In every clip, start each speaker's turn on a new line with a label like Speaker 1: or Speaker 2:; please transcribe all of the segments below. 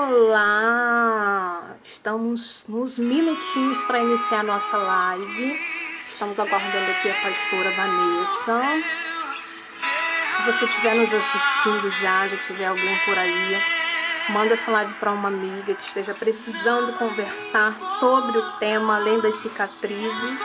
Speaker 1: Olá! Estamos nos minutinhos para iniciar nossa live. Estamos aguardando aqui a pastora Vanessa. Se você estiver nos assistindo já tiver alguém por aí, manda essa live para uma amiga que esteja precisando conversar sobre o tema Além das Cicatrizes.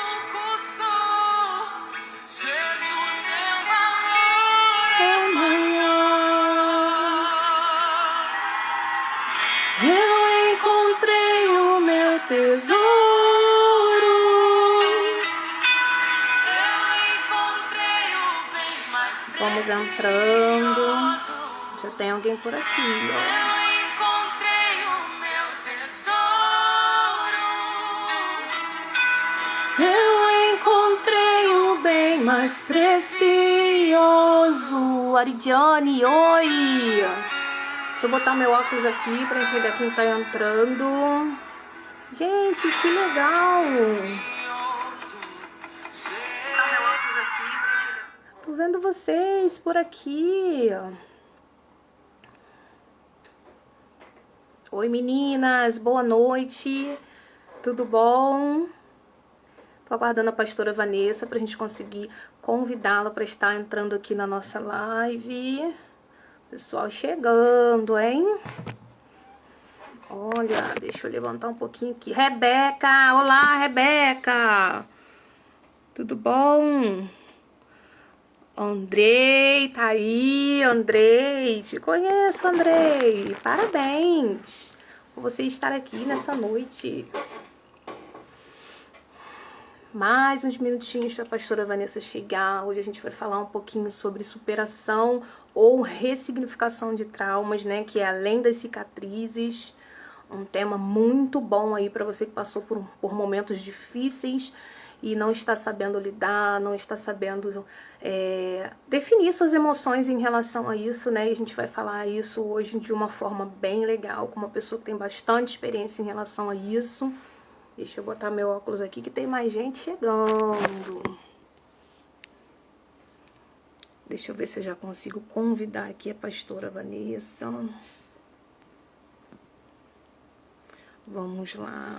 Speaker 1: Eu encontrei o meu tesouro. Vamos entrando. Já tem alguém por aqui, ó. Eu encontrei o bem mais precioso. Aridiane, oi! Deixa eu botar meu óculos aqui para enxergar quem tá entrando. Gente, que legal! Tô vendo vocês por aqui. Oi, meninas, boa noite. Tudo bom? Tô aguardando a pastora Vanessa pra gente conseguir convidá-la para estar entrando aqui na nossa live. Pessoal chegando, hein? Olha, deixa eu levantar um pouquinho aqui. Rebeca! Olá, Rebeca! Tudo bom? Andrei, tá aí, Andrei. Te conheço, Andrei. Parabéns por você estar aqui nessa noite. Mais uns minutinhos para a pastora Vanessa chegar. Hoje a gente vai falar um pouquinho sobre superação ou ressignificação de traumas, né? Que é além das cicatrizes. Um tema muito bom aí para você que passou por momentos difíceis e não está sabendo lidar, não está sabendo definir suas emoções em relação a isso, né? E a gente vai falar isso hoje de uma forma bem legal, com uma pessoa que tem bastante experiência em relação a isso. Deixa eu botar meu óculos aqui que tem mais gente chegando. Deixa eu ver se eu já consigo convidar aqui a pastora Vanessa. Vamos lá.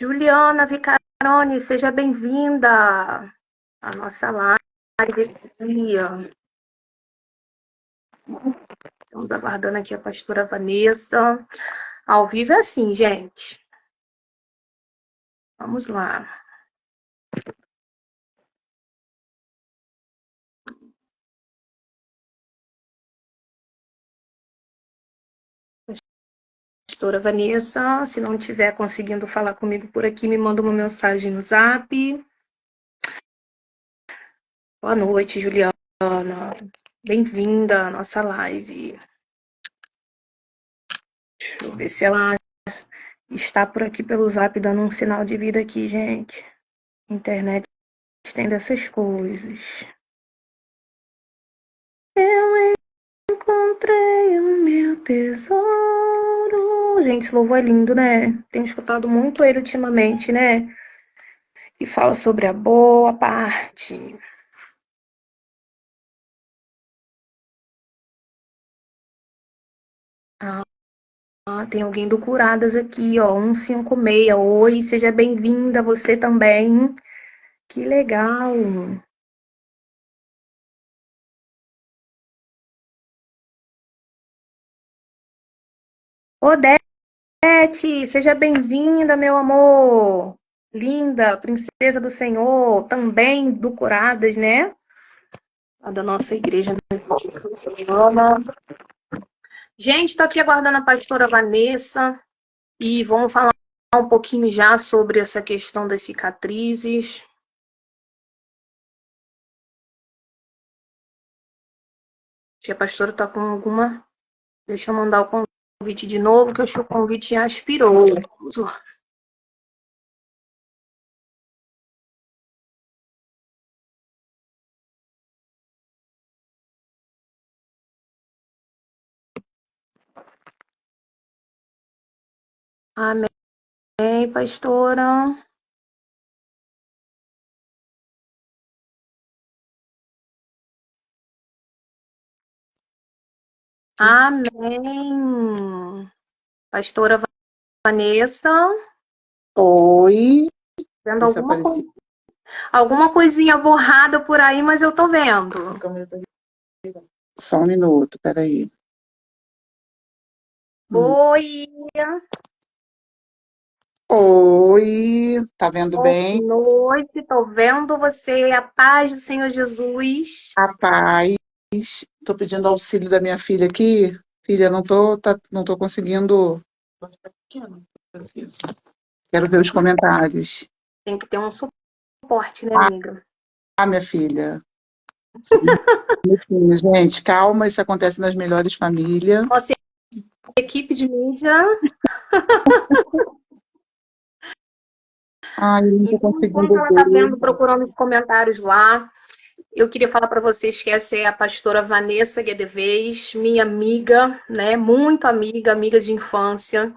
Speaker 1: Juliana Vicaroni, seja bem-vinda à nossa live. Estamos aguardando aqui a pastora Vanessa. Ao vivo é assim, gente. Vamos lá. Pastora Vanessa, se não estiver conseguindo falar comigo por aqui, me manda uma mensagem no Zap. Boa noite, Juliana. Bem-vinda à nossa live. Deixa eu ver se ela está por aqui pelo Zap dando um sinal de vida aqui, gente. Internet tem dessas coisas. Eu encontrei o meu tesouro. Gente, esse louvor é lindo, né? Tenho escutado muito ele ultimamente, né? E fala sobre a boa parte. Tem alguém do Curadas aqui, ó, 156. Oi, seja bem-vinda, você também. Que legal. Odete, seja bem-vinda, meu amor. Linda, princesa do Senhor, também do Curadas, né? A da nossa igreja. Gente, tô aqui aguardando a pastora Vanessa e vamos falar um pouquinho já sobre essa questão das cicatrizes. Se a pastora tá com alguma... Deixa eu mandar o convite de novo, que eu acho que o convite já expirou. Vamos lá. Amém, pastora. Amém. Pastora Vanessa,
Speaker 2: Oi,
Speaker 1: vendo
Speaker 2: deixa eu aparecer.
Speaker 1: alguma coisinha borrada por aí, mas eu tô vendo.
Speaker 2: Só um minuto, peraí.
Speaker 1: Oi,
Speaker 2: Oi, tá vendo
Speaker 1: boa
Speaker 2: bem?
Speaker 1: noite, tô vendo você, a paz do Senhor Jesus.
Speaker 2: A paz. Tô pedindo auxílio da minha filha aqui. Filha, não tô conseguindo. Quero ver os comentários.
Speaker 1: Tem que ter um suporte, né, amiga?
Speaker 2: Minha filha. Gente, calma, isso acontece nas melhores famílias.
Speaker 1: Nossa equipe de mídia.
Speaker 2: Ai, eu não tô
Speaker 1: Enquanto
Speaker 2: conseguindo
Speaker 1: ela tá
Speaker 2: ver.
Speaker 1: vendo, procurando os comentários lá, eu queria falar para vocês que essa é a pastora Vanessa Guedeves, minha amiga, né? Muito amiga, amiga de infância.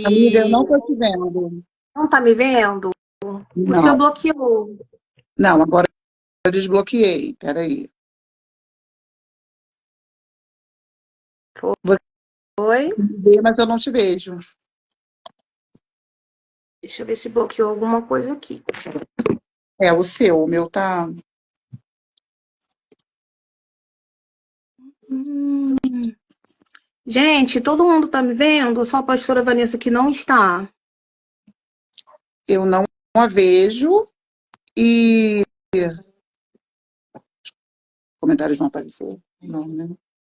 Speaker 2: Amiga, eu
Speaker 1: E
Speaker 2: não tô te vendo.
Speaker 1: não tá me vendo? O seu
Speaker 2: Não,
Speaker 1: bloqueou.
Speaker 2: não, agora eu desbloqueei. Peraí. Você
Speaker 1: Foi?
Speaker 2: me vê, mas eu não te vejo.
Speaker 1: Deixa eu ver se bloqueou alguma coisa aqui.
Speaker 2: É, o meu tá.
Speaker 1: Hum. Gente, todo mundo tá me vendo? Só a pastora Vanessa que não está.
Speaker 2: Eu não a vejo e comentários vão aparecer. Não, né?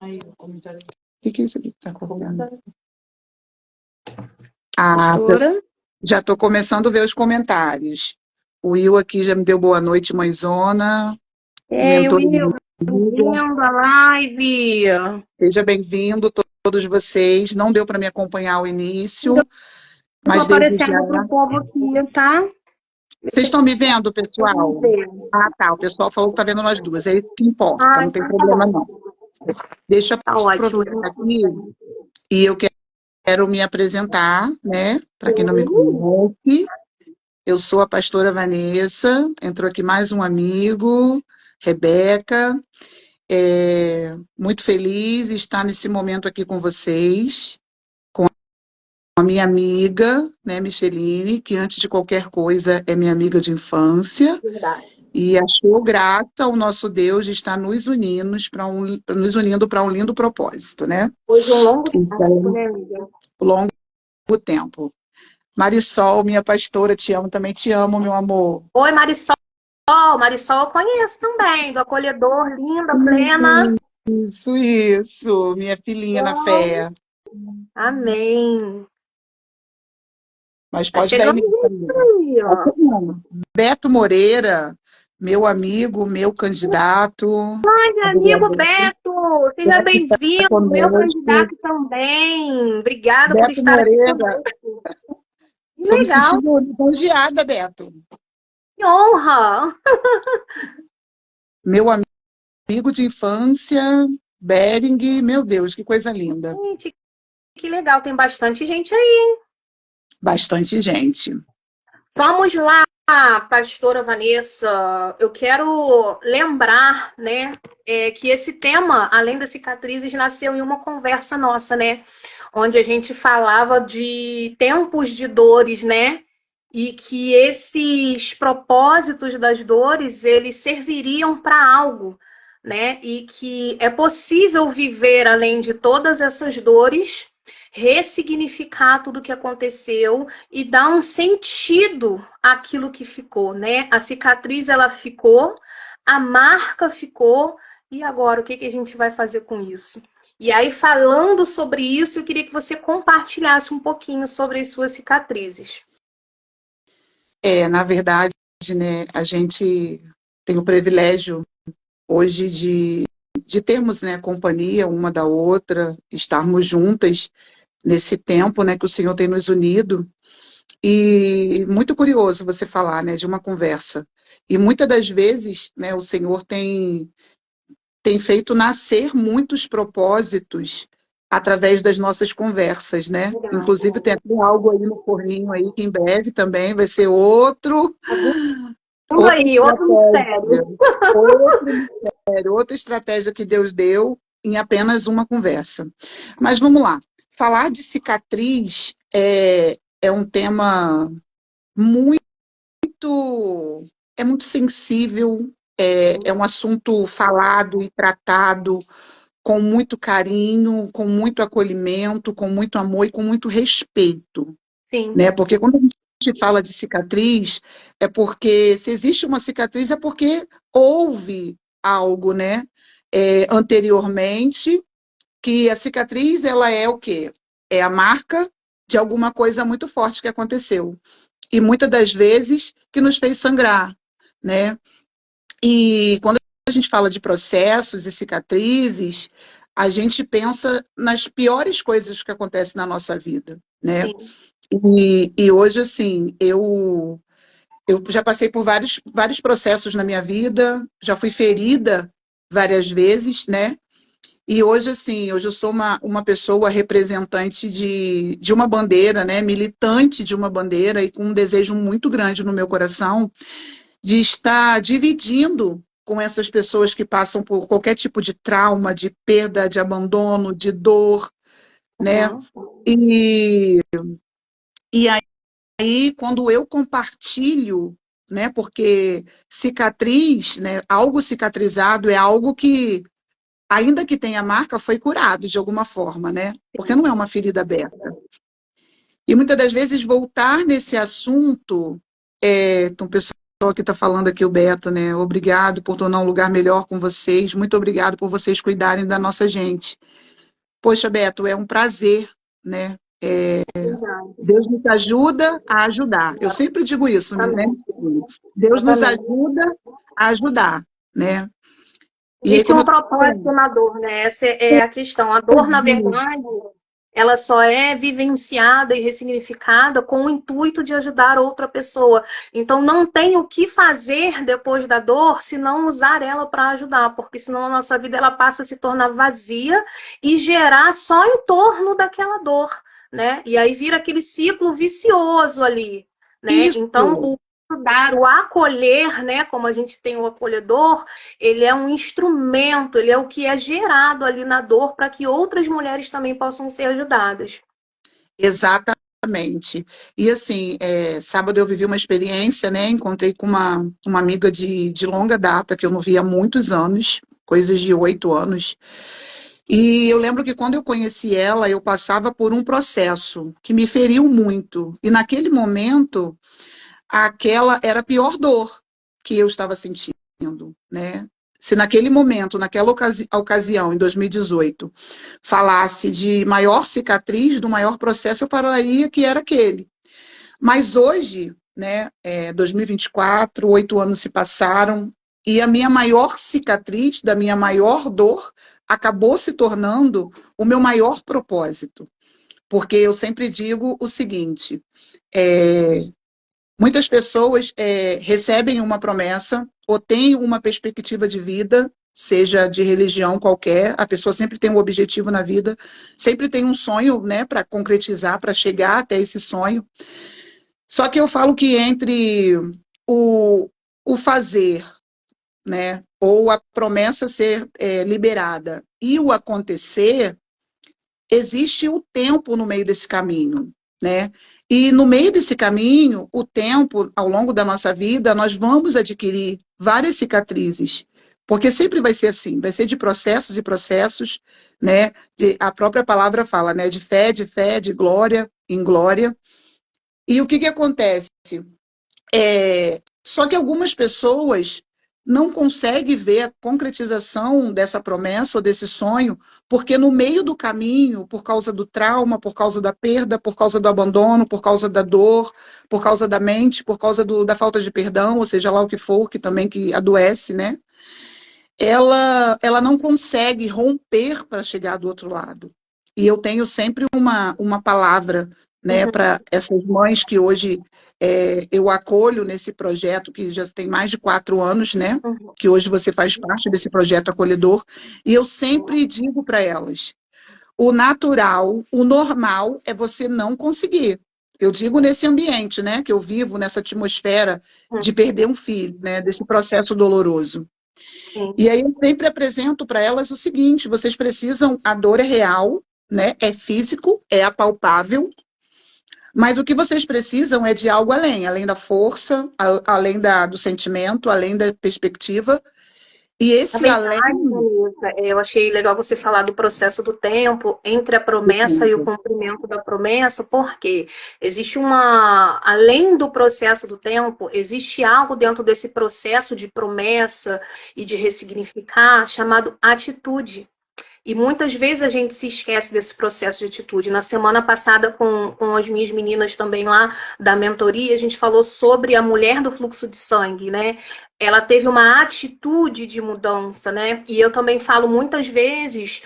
Speaker 2: Aí, o comentário. O que é isso aqui que tá colocando? Ah,
Speaker 1: Pastora.
Speaker 2: já tô começando a ver os comentários. O Will aqui já me deu boa noite, mãezona. O
Speaker 1: Ei,
Speaker 2: mentor da
Speaker 1: Will,
Speaker 2: minha vida.
Speaker 1: bem-vindo à live.
Speaker 2: Seja bem-vindo, todos vocês. Não deu para me acompanhar ao início,
Speaker 1: Eu tô
Speaker 2: mas desde já.
Speaker 1: aparecendo pro povo aqui, tá?
Speaker 2: Vocês estão me vendo,
Speaker 1: Vamos
Speaker 2: pessoal?
Speaker 1: ver.
Speaker 2: Ah, tá. O pessoal falou que tá vendo nós duas. É isso que importa,
Speaker 1: Ah,
Speaker 2: não tem
Speaker 1: então tá
Speaker 2: problema, não.
Speaker 1: bom.
Speaker 2: Deixa eu
Speaker 1: Tá ótimo.
Speaker 2: aproveitar aqui e eu quero me apresentar, né? Para quem não me conhece, eu sou a pastora Vanessa. Entrou aqui mais um amigo, Rebeca. Muito feliz de estar nesse momento aqui com vocês, com a minha amiga, né, Micheline, que antes de qualquer coisa é minha amiga de infância.
Speaker 1: Verdade.
Speaker 2: E achou graça ao nosso Deus de estar nos unindo para um lindo propósito, né?
Speaker 1: Hoje um longo tempo,
Speaker 2: Então,
Speaker 1: né, amiga?
Speaker 2: longo tempo. Marisol, minha pastora, te amo, também te amo, meu amor.
Speaker 1: Oi, Marisol. Marisol eu conheço também, do acolhedor, linda, plena.
Speaker 2: Isso, minha filhinha na fé.
Speaker 1: Amém.
Speaker 2: Mas
Speaker 1: Tá
Speaker 2: pode dar
Speaker 1: chegando
Speaker 2: início,
Speaker 1: gente
Speaker 2: amiga.
Speaker 1: aí,
Speaker 2: Tá
Speaker 1: ó.
Speaker 2: chegando. Beto Moreira, meu amigo, meu candidato,
Speaker 1: Meu
Speaker 2: a
Speaker 1: amigo
Speaker 2: vereador,
Speaker 1: Beto, seja
Speaker 2: Beto está
Speaker 1: bem-vindo, meu
Speaker 2: conosco.
Speaker 1: candidato também. Obrigada por
Speaker 2: Beto
Speaker 1: estar aqui
Speaker 2: Moreira,
Speaker 1: conosco. Que
Speaker 2: estou me
Speaker 1: legal,
Speaker 2: sentindo lisonjeada, Beto.
Speaker 1: que honra.
Speaker 2: Meu amigo de infância, Bering, meu Deus, que coisa linda.
Speaker 1: Gente, que legal, tem bastante gente aí.
Speaker 2: Bastante gente.
Speaker 1: Vamos lá, pastora Vanessa. Eu quero lembrar, né, que esse tema, além das cicatrizes, nasceu em uma conversa nossa, né? Onde a gente falava de tempos de dores, né? E que esses propósitos das dores, eles serviriam para algo, né? E que é possível viver além de todas essas dores, ressignificar tudo que aconteceu e dar um sentido àquilo que ficou, né? A cicatriz ela ficou, a marca ficou, e agora o que que a gente vai fazer com isso? E aí, falando sobre isso, eu queria que você compartilhasse um pouquinho sobre as suas cicatrizes.
Speaker 2: Na verdade, né, a gente tem o privilégio hoje de termos, né, companhia uma da outra, estarmos juntas nesse tempo, né, que o Senhor tem nos unido. E muito curioso você falar, né, de uma conversa. E muitas das vezes, né, o Senhor tem feito nascer muitos propósitos através das nossas conversas, né? Inclusive tem até algo aí no forninho aí que em breve também vai ser
Speaker 1: Tudo
Speaker 2: outra
Speaker 1: aí, outro
Speaker 2: estratégia,
Speaker 1: mistério.
Speaker 2: outro mistério, outra estratégia que Deus deu em apenas uma conversa. Mas vamos lá. Falar de cicatriz é um tema muito, é muito sensível, é um assunto falado e tratado com muito carinho, com muito acolhimento, com muito amor e com muito respeito,
Speaker 1: Sim,
Speaker 2: né? Porque quando a gente fala de cicatriz, é porque se existe uma cicatriz é porque houve algo, né? Anteriormente, que a cicatriz ela é o quê? É a marca de alguma coisa muito forte que aconteceu. E muitas das vezes que nos fez sangrar, né? E quando a gente fala de processos e cicatrizes, a gente pensa nas piores coisas que acontecem na nossa vida, né?
Speaker 1: sim.
Speaker 2: E hoje, assim, eu já passei por vários processos na minha vida, já fui ferida várias vezes, né? E hoje, assim, hoje eu sou uma pessoa representante de uma bandeira, né? Militante de uma bandeira e com um desejo muito grande no meu coração de estar dividindo com essas pessoas que passam por qualquer tipo de trauma, de perda, de abandono, de dor, né?
Speaker 1: Uhum.
Speaker 2: E, e aí, quando eu compartilho, né? Porque cicatriz, né? Algo cicatrizado é algo que, ainda que tenha marca, foi curado de alguma forma, né? Porque não é uma ferida aberta. E muitas das vezes voltar nesse assunto, então, o pessoal que está falando aqui, o Beto, né? Obrigado por tornar um lugar melhor com vocês. Muito obrigado por vocês cuidarem da nossa gente. Poxa, Beto, é um prazer, né?
Speaker 1: Verdade.
Speaker 2: Deus nos ajuda a ajudar. Eu sempre digo isso, né?
Speaker 1: Exatamente.
Speaker 2: Deus nos
Speaker 1: Exatamente.
Speaker 2: ajuda a ajudar, né? E aí,
Speaker 1: Existe
Speaker 2: como
Speaker 1: um
Speaker 2: eu
Speaker 1: propósito na dor, né? Essa é a questão. A dor, na
Speaker 2: falei,
Speaker 1: verdade, ela só é vivenciada e ressignificada com o intuito de ajudar outra pessoa. Então, não tem o que fazer depois da dor se não usar ela para ajudar, porque senão a nossa vida ela passa a se tornar vazia e gerar só em torno daquela dor, né? E aí vira aquele ciclo vicioso ali, né? Então,
Speaker 2: isso.
Speaker 1: o ajudar, o acolher, né? Como a gente tem o acolhedor, ele é um instrumento, ele é o que é gerado ali na dor para que outras mulheres também possam ser ajudadas.
Speaker 2: Exatamente. E assim, sábado eu vivi uma experiência, né? Encontrei com uma amiga de longa data, que eu não via há muitos anos, coisas de 8 anos. E eu lembro que quando eu conheci ela, eu passava por um processo que me feriu muito. E naquele momento, aquela era a pior dor que eu estava sentindo, né? Se naquele momento, naquela ocasião, em 2018, falasse de maior cicatriz, do maior processo, eu falaria que era aquele. Mas hoje, né, 2024, 8 anos se passaram, e a minha maior cicatriz, da minha maior dor, acabou se tornando o meu maior propósito. Porque eu sempre digo o seguinte: é, muitas pessoas recebem uma promessa ou têm uma perspectiva de vida, seja de religião qualquer, a pessoa sempre tem um objetivo na vida, sempre tem um sonho, né, para concretizar, para chegar até esse sonho. Só que eu falo que entre o fazer, né, ou a promessa ser liberada e o acontecer, existe o tempo no meio desse caminho, né? E no meio desse caminho, o tempo, ao longo da nossa vida, nós vamos adquirir várias cicatrizes, porque sempre vai ser assim, vai ser de processos e processos, né? A própria palavra fala, né? De fé, de glória em glória. E o que que acontece? Só que algumas pessoas não conseguem ver a concretização dessa promessa ou desse sonho, porque no meio do caminho, por causa do trauma, por causa da perda, por causa do abandono, por causa da dor, por causa da mente, por causa da falta de perdão, ou seja lá o que for, que também que adoece, né? Ela não consegue romper para chegar do outro lado. E eu tenho sempre uma palavra, né,
Speaker 1: Uhum.
Speaker 2: para essas mães que hoje eu acolho nesse projeto, que já tem mais de 4 anos, né,
Speaker 1: Uhum.
Speaker 2: que hoje você faz parte desse projeto acolhedor, e eu sempre digo para elas, o natural, o normal é você não conseguir. Eu digo nesse ambiente, né, que eu vivo, nessa atmosfera de perder um filho, né, desse processo doloroso.
Speaker 1: Sim.
Speaker 2: E aí eu sempre apresento para elas o seguinte: vocês precisam, a dor é real, né? É físico, é apalpável, mas o que vocês precisam é de algo além, além da força, além do sentimento, além da perspectiva. E
Speaker 1: Na
Speaker 2: esse além.
Speaker 1: verdade, Vanessa, eu achei legal você falar do processo do tempo entre a promessa e o cumprimento da promessa, porque existe além do processo do tempo, existe algo dentro desse processo de promessa e de ressignificar chamado atitude. E muitas vezes a gente se esquece desse processo de atitude. Na semana passada, com as minhas meninas também lá da mentoria, a gente falou sobre a mulher do fluxo de sangue, né? Ela teve uma atitude de mudança, né? E eu também falo muitas vezes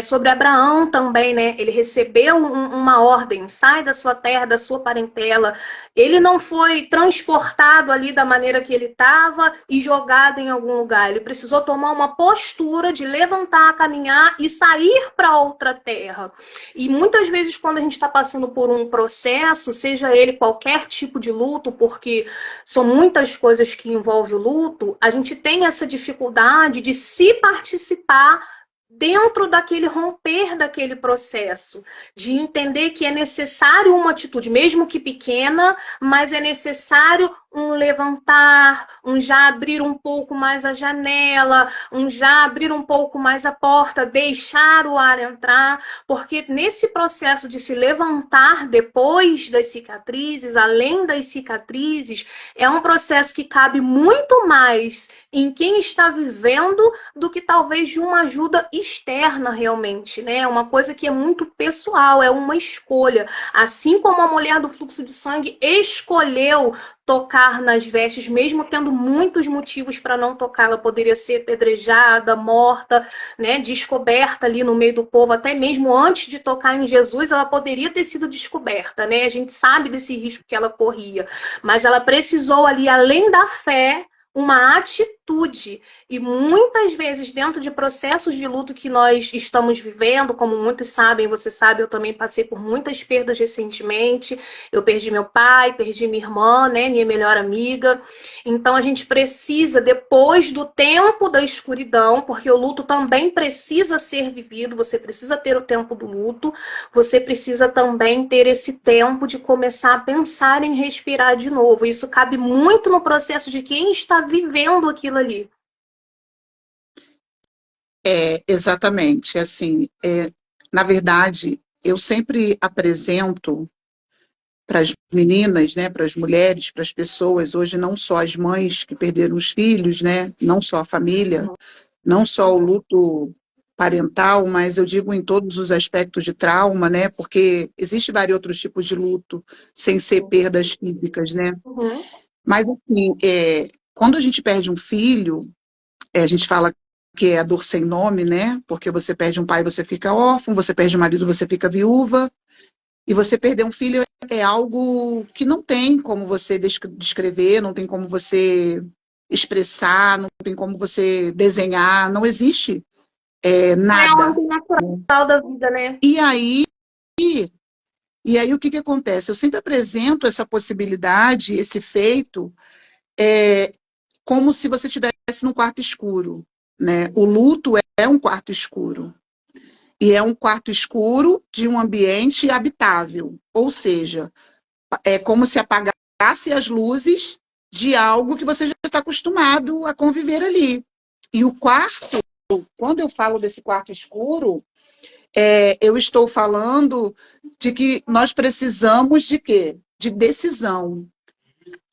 Speaker 1: sobre Abraão também, né? Ele recebeu uma ordem, sai da sua terra, da sua parentela. Ele não foi transportado ali da maneira que ele estava e jogado em algum lugar. Ele precisou tomar uma postura de levantar, caminhar e sair para outra terra. E muitas vezes, quando a gente está passando por um processo, seja ele qualquer tipo de luto, porque são muitas coisas que envolvem o luto, a gente tem essa dificuldade de se participar dentro daquele romper daquele processo, de entender que é necessário uma atitude, mesmo que pequena, mas é necessário um levantar, um já abrir um pouco mais a janela, um já abrir um pouco mais a porta, deixar o ar entrar, porque nesse processo de se levantar depois das cicatrizes, além das cicatrizes, é um processo que cabe muito mais em quem está vivendo do que talvez de uma ajuda externa realmente, né? É uma coisa que é muito pessoal, é uma escolha. Assim como a mulher do fluxo de sangue escolheu tocar nas vestes, mesmo tendo muitos motivos para não tocar, ela poderia ser apedrejada, morta, né, descoberta ali no meio do povo, até mesmo antes de tocar em Jesus, ela poderia ter sido descoberta, né? A gente sabe desse risco que ela corria, mas ela precisou ali, além da fé, uma atitude. E muitas vezes, dentro de processos de luto que nós estamos vivendo, como muitos sabem, você sabe, eu também passei por muitas perdas recentemente. Eu perdi meu pai, perdi minha irmã, né, minha melhor amiga. Então a gente precisa, depois do tempo da escuridão, porque o luto também precisa ser vivido, você precisa ter o tempo do luto, você precisa também ter esse tempo de começar a pensar em respirar de novo. Isso cabe muito no processo de quem está vivendo aquilo ali.
Speaker 2: Exatamente. Assim, na verdade, eu sempre apresento para as meninas, né, para as mulheres, para as pessoas, hoje não só as mães que perderam os filhos, né, não só a família, não só o luto parental, mas eu digo em todos os aspectos de trauma, né, porque existe vários outros tipos de luto, sem ser perdas físicas, né.
Speaker 1: Uhum.
Speaker 2: Mas, assim, quando a gente perde um filho, a gente fala que é a dor sem nome, né, porque você perde um pai, você fica órfão, você perde um marido, você fica viúva, e você perder um filho é algo que não tem como você descrever, não tem como você expressar, não tem como você desenhar, não existe
Speaker 1: Não é
Speaker 2: nada.
Speaker 1: algo natural da vida, né?
Speaker 2: E aí, o que acontece? Eu sempre apresento essa possibilidade, esse feito, como se você estivesse num quarto escuro, né? O luto é um quarto escuro. E é um quarto escuro de um ambiente habitável. Ou seja, é como se apagasse as luzes de algo que você já está acostumado a conviver ali. E o quarto, quando eu falo desse quarto escuro, eu estou falando de que nós precisamos de quê? De decisão.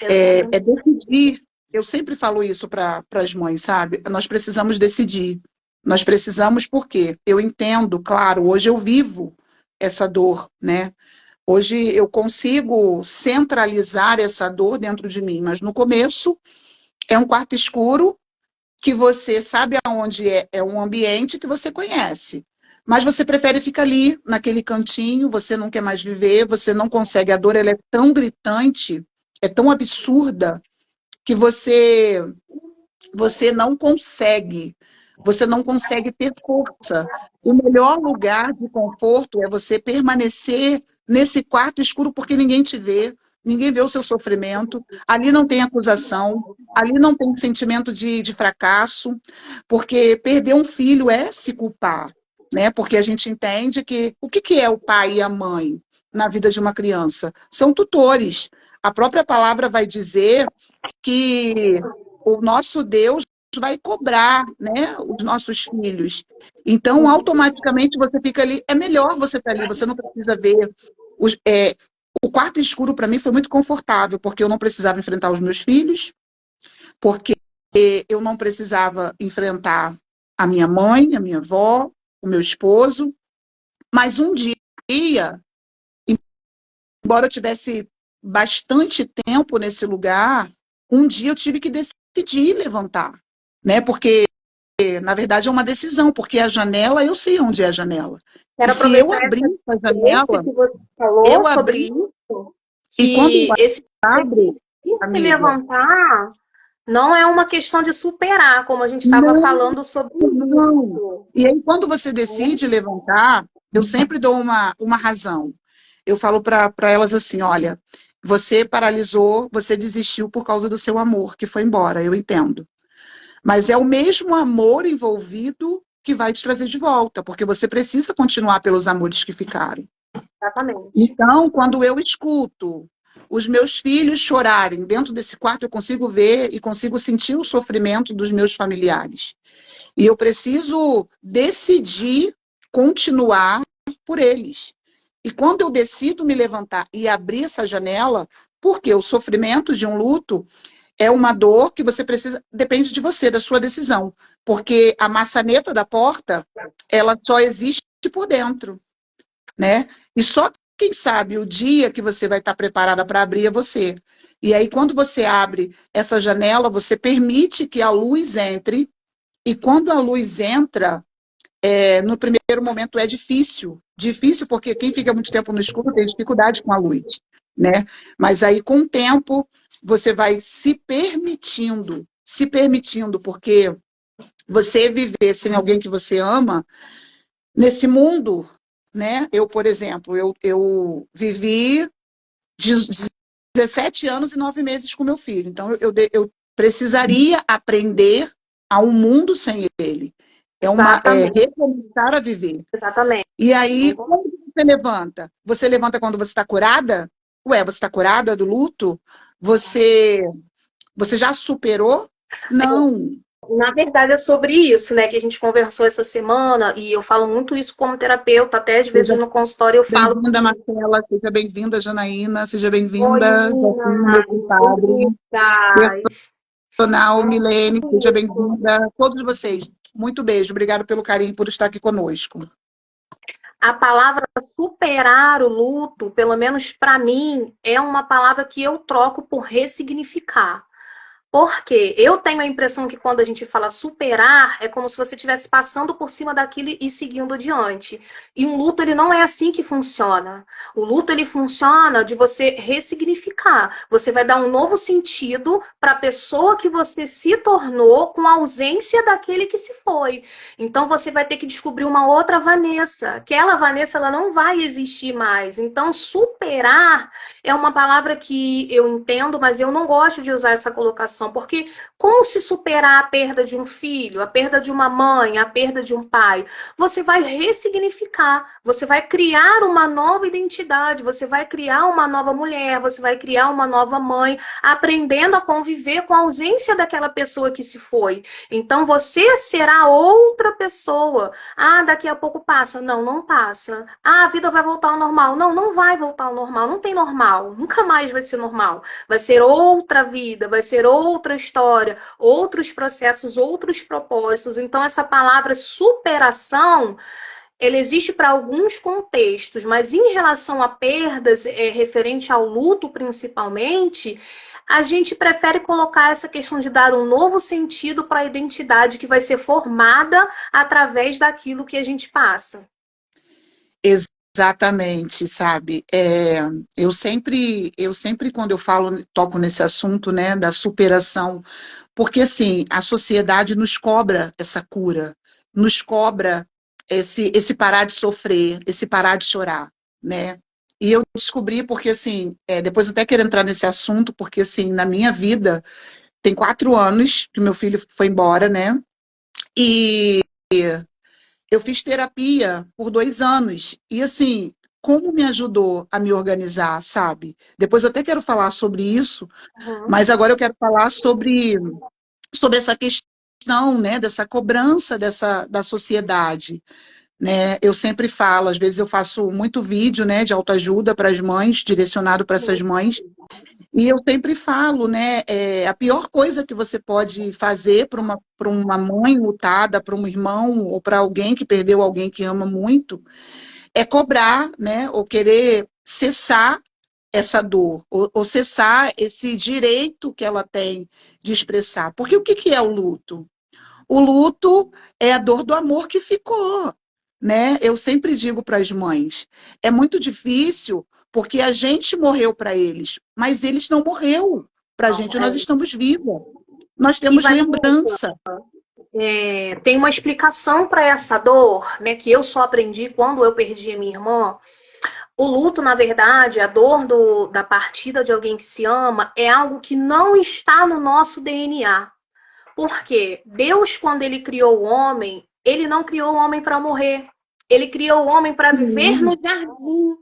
Speaker 2: É decidir. Eu sempre falo isso para as mães, sabe? Nós precisamos decidir. Nós precisamos, porque eu entendo, claro, hoje eu vivo essa dor, né? Hoje eu consigo centralizar essa dor dentro de mim, mas no começo é um quarto escuro que você sabe aonde é um ambiente que você conhece. Mas você prefere ficar ali, naquele cantinho, você não quer mais viver, você não consegue, a dor ela é tão gritante, é tão absurda, que você não consegue ter força. O melhor lugar de conforto é você permanecer nesse quarto escuro porque ninguém te vê, ninguém vê o seu sofrimento, ali não tem acusação, ali não tem sentimento de fracasso, porque perder um filho é se culpar, né? Porque a gente entende que o que que é o pai e a mãe na vida de uma criança? São tutores. A própria palavra vai dizer que o nosso Deus vai cobrar, né, os nossos filhos. Então, automaticamente você fica ali. É melhor você estar ali, você não precisa ver. Os, o quarto escuro, para mim, foi muito confortável, porque eu não precisava enfrentar os meus filhos, porque eu não precisava enfrentar a minha mãe, a minha avó, o meu esposo. Mas um dia, embora eu tivesse bastante tempo nesse lugar, um dia eu tive que decidir levantar, né? Porque, na verdade, é uma decisão, porque a janela, eu sei onde é a janela. E
Speaker 1: Quero
Speaker 2: se eu
Speaker 1: aproveitar
Speaker 2: abrir
Speaker 1: essa
Speaker 2: essa
Speaker 1: experiência
Speaker 2: janela,
Speaker 1: que você falou
Speaker 2: eu
Speaker 1: sobre
Speaker 2: abri,
Speaker 1: isso,
Speaker 2: e quando
Speaker 1: que esse
Speaker 2: abre,
Speaker 1: se
Speaker 2: amiga,
Speaker 1: levantar não é uma questão de superar, como a gente estava
Speaker 2: não,
Speaker 1: falando sobre
Speaker 2: não.
Speaker 1: isso.
Speaker 2: E aí, quando você decide levantar, eu sempre dou uma razão. Eu falo para elas assim: olha, você paralisou, você desistiu por causa do seu amor, que foi embora, eu entendo. Mas é o mesmo amor envolvido que vai te trazer de volta, porque você precisa continuar pelos amores que ficaram.
Speaker 1: Exatamente.
Speaker 2: Então, quando eu escuto os meus filhos chorarem dentro desse quarto, eu consigo ver e consigo sentir o sofrimento dos meus familiares. E eu preciso decidir continuar por eles. E quando eu decido me levantar e abrir essa janela, porque o sofrimento de um luto é uma dor que você precisa, depende de você, da sua decisão. Porque a maçaneta da porta, ela só existe por dentro, né? E só quem sabe o dia que você vai estar preparada para abrir é você. E aí, quando você abre essa janela, você permite que a luz entre, e quando a luz entra, no primeiro momento é difícil. Difícil porque quem fica muito tempo no escuro tem dificuldade com a luz, né? Mas aí, com o tempo, você vai se permitindo, porque você viver sem alguém que você ama, nesse mundo, né? Eu, por exemplo, eu vivi 17 anos e 9 meses com meu filho. Então, eu precisaria aprender a um mundo sem ele.
Speaker 1: Exatamente.
Speaker 2: Recomeçar a viver.
Speaker 1: Exatamente.
Speaker 2: E aí, quando você levanta? Você levanta quando você está curada? Ué, você está curada do luto? Você, você já superou? Não.
Speaker 1: Na verdade, é sobre isso, né, que a gente conversou essa semana, e eu falo muito isso como terapeuta, até às vezes
Speaker 2: Seja
Speaker 1: no consultório eu falo
Speaker 2: bem-vinda,
Speaker 1: que,
Speaker 2: Marcela. Seja bem-vinda, Janaína. Seja
Speaker 1: oi,
Speaker 2: bem-vinda, Joaquim, meu
Speaker 1: meninas,
Speaker 2: compadre.
Speaker 1: Lucas,
Speaker 2: Personal,
Speaker 1: é
Speaker 2: Milene, seja
Speaker 1: isso.
Speaker 2: bem-vinda. Todos vocês. Muito beijo. Obrigado pelo carinho por estar aqui conosco.
Speaker 1: A palavra superar o luto, pelo menos para mim, é uma palavra que eu troco por ressignificar. Porque eu tenho a impressão que quando a gente fala superar, é como se você estivesse passando por cima daquilo e seguindo adiante. E um luto, ele não é assim que funciona. O luto, ele funciona de você ressignificar. Você vai dar um novo sentido para a pessoa que você se tornou com a ausência daquele que se foi. Então, você vai ter que descobrir uma outra Vanessa. Aquela Vanessa, ela não vai existir mais. Então, superar é uma palavra que eu entendo, mas eu não gosto de usar essa colocação, porque como se superar a perda de um filho, a perda de uma mãe, a perda de um pai? Você vai ressignificar, você vai criar uma nova identidade, você vai criar uma nova mulher, você vai criar uma nova mãe, aprendendo a conviver com a ausência daquela pessoa que se foi. Então você será outra pessoa. Ah, daqui a pouco passa. Não, não passa. Ah, a vida vai voltar ao normal. Não, não vai voltar ao normal. Não tem normal. Nunca mais vai ser normal. Vai ser outra vida, vai ser outra história, outros processos, outros propósitos. Então, essa palavra superação, ele existe para alguns contextos, mas em relação a perdas, referente ao luto principalmente, a gente prefere colocar essa questão de dar um novo sentido para a identidade que vai ser formada através daquilo que a gente passa.
Speaker 2: Exatamente, sabe? Eu sempre, quando eu falo, toco nesse assunto, né, da superação, porque assim, a sociedade nos cobra essa cura, nos cobra esse parar de sofrer, esse parar de chorar, né? E eu descobri, porque assim, depois eu até quero entrar nesse assunto, porque assim, na minha vida, tem 4 anos que meu filho foi embora, né? E eu fiz terapia por 2 anos. E assim, como me ajudou a me organizar, sabe? Depois eu até quero falar sobre isso,
Speaker 1: Uhum.
Speaker 2: mas agora eu quero falar sobre essa questão, né, dessa cobrança da sociedade. Né? Eu sempre falo, às vezes eu faço muito vídeo, né, de autoajuda para as mães, direcionado para essas mães, e eu sempre falo, né, a pior coisa que você pode fazer para uma mãe lutada, para um irmão ou para alguém que perdeu alguém que ama muito, é cobrar, né, ou querer cessar essa dor, ou cessar esse direito que ela tem de expressar. Porque o que que é o luto? O luto é a dor do amor que ficou, né? Eu sempre digo para as mães, é muito difícil porque a gente morreu para eles, mas eles não morreu para a
Speaker 1: Não,
Speaker 2: gente, nós estamos vivos. Nós
Speaker 1: e
Speaker 2: temos
Speaker 1: Vanessa,
Speaker 2: lembrança.
Speaker 1: tem uma explicação para essa dor, né, que eu só aprendi quando eu perdi a minha irmã. O luto, na verdade, a dor da partida de alguém que se ama, é algo que não está no nosso DNA. Porque Deus, quando ele criou o homem, ele não criou o homem para morrer. Ele criou o homem para viver
Speaker 2: Sim,
Speaker 1: no jardim.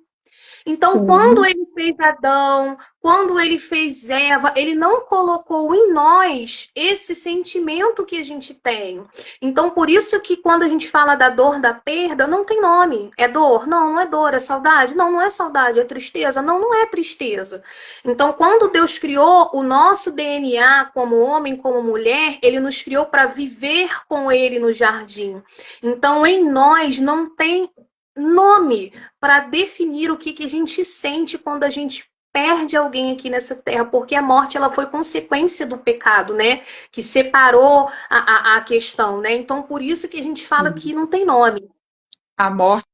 Speaker 1: Então, quando
Speaker 2: sim.
Speaker 1: ele fez Adão, quando ele fez Eva, ele não colocou em nós esse sentimento que a gente tem. Então, por isso que quando a gente fala da dor da perda, não tem nome. É dor? Não, não é dor. É saudade? Não, não é saudade. É tristeza? Não, não é tristeza. Então, quando Deus criou o nosso DNA como homem, como mulher, ele nos criou para viver com ele no jardim. Então, em nós não tem nome para definir o que, que a gente sente quando a gente perde alguém aqui nessa terra, porque a morte ela foi consequência do pecado, né? Que separou a questão, né? Então, por isso que a gente fala que não tem nome.
Speaker 2: A morte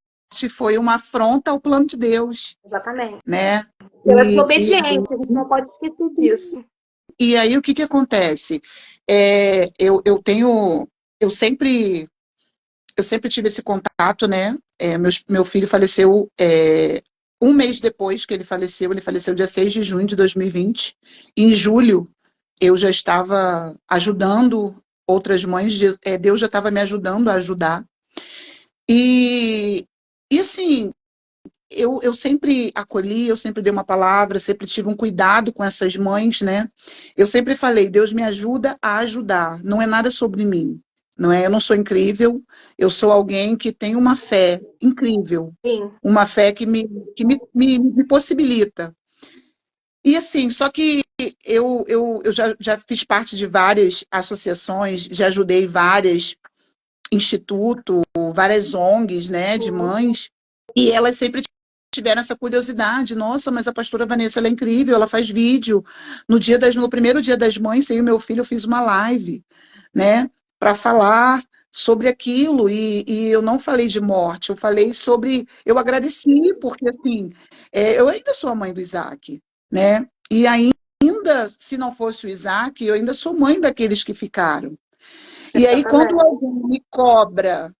Speaker 2: foi uma afronta ao plano de Deus,
Speaker 1: Exatamente.
Speaker 2: né?
Speaker 1: Pela
Speaker 2: E,
Speaker 1: desobediência, a gente não pode esquecer disso.
Speaker 2: e aí o que que acontece? Eu sempre tive esse contato, né? Meu filho faleceu 1 mês depois que ele faleceu dia 6 de junho de 2020. Em julho, eu já estava ajudando outras mães, Deus já estava me ajudando a ajudar. E, e assim, eu sempre acolhi, eu sempre dei uma palavra, sempre tive um cuidado com essas mães, né? Eu sempre falei, Deus me ajuda a ajudar, não é nada sobre mim, não é? Eu não sou incrível, eu sou alguém que tem uma fé incrível,
Speaker 1: Sim,
Speaker 2: uma fé que me possibilita. E assim, só que eu já fiz parte de várias associações, já ajudei várias institutos, várias ONGs, né, de mães, e elas sempre tiveram essa curiosidade. Nossa, mas a pastora Vanessa, ela é incrível, ela faz vídeo. No primeiro dia das mães, eu e meu filho, eu fiz uma live, né, para falar sobre aquilo, e eu não falei de morte, eu falei sobre, eu agradeci, porque assim, eu ainda sou a mãe do Isaac, né, e ainda, se não fosse o Isaac, eu ainda sou mãe daqueles que ficaram. E aí, quando
Speaker 1: exatamente.
Speaker 2: alguém me cobra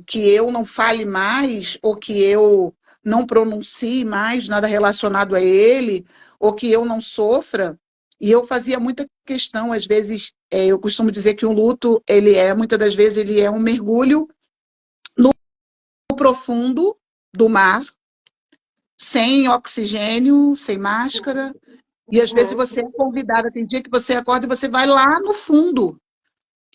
Speaker 2: que eu não fale mais, ou que eu não pronuncie mais nada relacionado a ele, ou que eu não sofra, e eu fazia muita questão, às vezes, eu costumo dizer que o luto, muitas das vezes, ele é um mergulho no profundo do mar, sem oxigênio, sem máscara, e às vezes
Speaker 1: Uhum.
Speaker 2: você é convidada, tem dia que você acorda e você vai lá no fundo.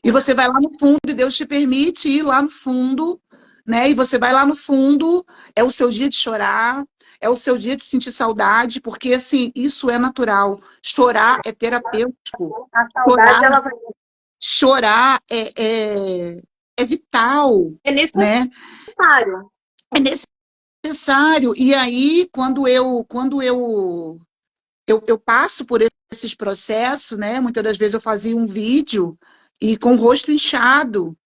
Speaker 2: E você vai lá no fundo e Deus te permite ir lá no fundo, né? E você vai lá no fundo, é o seu dia de chorar, é o seu dia de sentir saudade, porque assim, isso é natural. Chorar é terapêutico.
Speaker 1: A
Speaker 2: Chorar,
Speaker 1: saudade, ela vai.
Speaker 2: chorar é vital,
Speaker 1: É
Speaker 2: né?
Speaker 1: necessário.
Speaker 2: É necessário. E aí, quando eu passo por esses processos, né? Muitas das vezes eu fazia um vídeo e com o rosto inchado,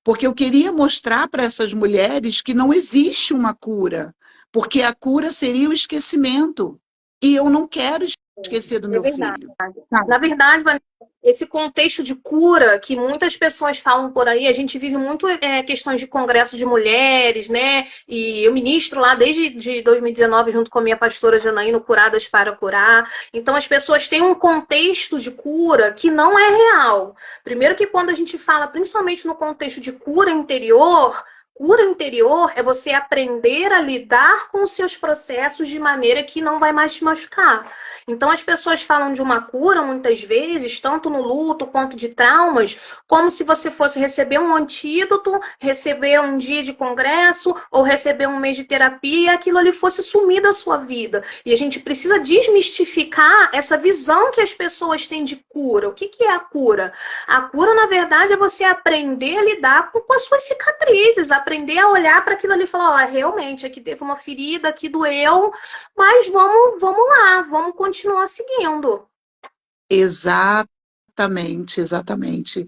Speaker 2: porque eu queria mostrar para essas mulheres que não existe uma cura, porque a cura seria o esquecimento. E eu não quero esquecer do
Speaker 1: É
Speaker 2: meu
Speaker 1: verdade.
Speaker 2: filho. Sabe?
Speaker 1: Na verdade, Vanessa, esse contexto de cura que muitas pessoas falam por aí, a gente vive muito questões de congresso de mulheres, né? E eu ministro lá desde de 2019 junto com a minha pastora Janaína, Curadas para Curar. Então as pessoas têm um contexto de cura que não é real. Primeiro que quando a gente fala, principalmente no contexto de cura interior é você aprender a lidar com os seus processos de maneira que não vai mais te machucar. Então, as pessoas falam de uma cura, muitas vezes, tanto no luto quanto de traumas, como se você fosse receber um antídoto, receber um dia de congresso ou receber um mês de terapia e aquilo ali fosse sumir da sua vida. E a gente precisa desmistificar essa visão que as pessoas têm de cura. O que é a cura? A cura, na verdade, é você aprender a lidar com as suas cicatrizes, aprender a olhar para aquilo ali e falar: ó, realmente, aqui teve uma ferida, aqui doeu, mas vamos lá, vamos continuar seguindo.
Speaker 2: Exatamente, exatamente.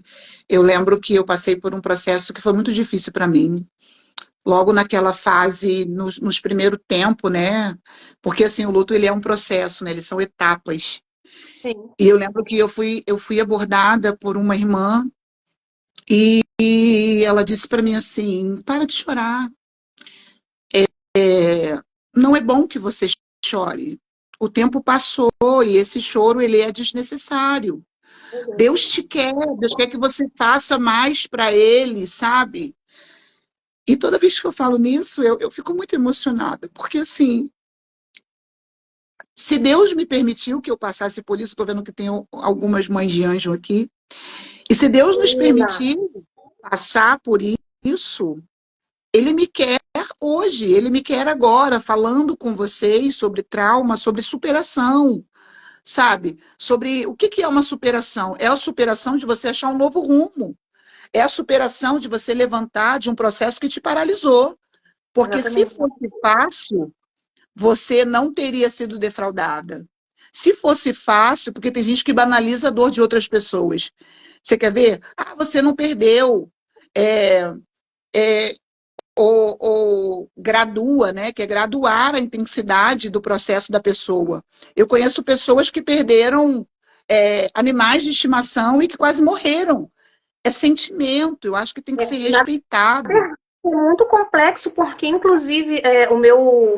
Speaker 2: Eu lembro que eu passei por um processo que foi muito difícil para mim. Logo naquela fase, nos primeiros tempos, né? Porque assim, o luto ele é um processo, né? Eles são etapas.
Speaker 1: Sim.
Speaker 2: E eu lembro que eu fui abordada por uma irmã e ela disse para mim assim: para de chorar. Não é bom que você chore. O tempo passou e esse choro ele é desnecessário.
Speaker 1: Uhum.
Speaker 2: Deus quer que você faça mais para Ele, sabe? E toda vez que eu falo nisso, eu fico muito emocionada, porque assim, se Deus me permitiu que eu passasse por isso, estou vendo que tem algumas mães de anjo aqui, e se Deus nos
Speaker 1: Menina,
Speaker 2: permitir passar por isso, Ele me quer hoje, Ele me quer agora, falando com vocês sobre trauma, sobre superação, sabe? Sobre o que é uma superação? É a superação de você achar um novo rumo. É a superação de você levantar de um processo que te paralisou. Porque se
Speaker 1: exatamente.
Speaker 2: fosse fácil, você não teria sido defraudada. Se fosse fácil, porque tem gente que banaliza a dor de outras pessoas. Você quer ver? Ah, você não perdeu. É, é, ou gradua, né? Que é graduar a intensidade do processo da pessoa. Eu conheço pessoas que perderam animais de estimação e que quase morreram. É sentimento, eu acho que tem que ser
Speaker 1: Na
Speaker 2: respeitado.
Speaker 1: É muito complexo, porque, inclusive, o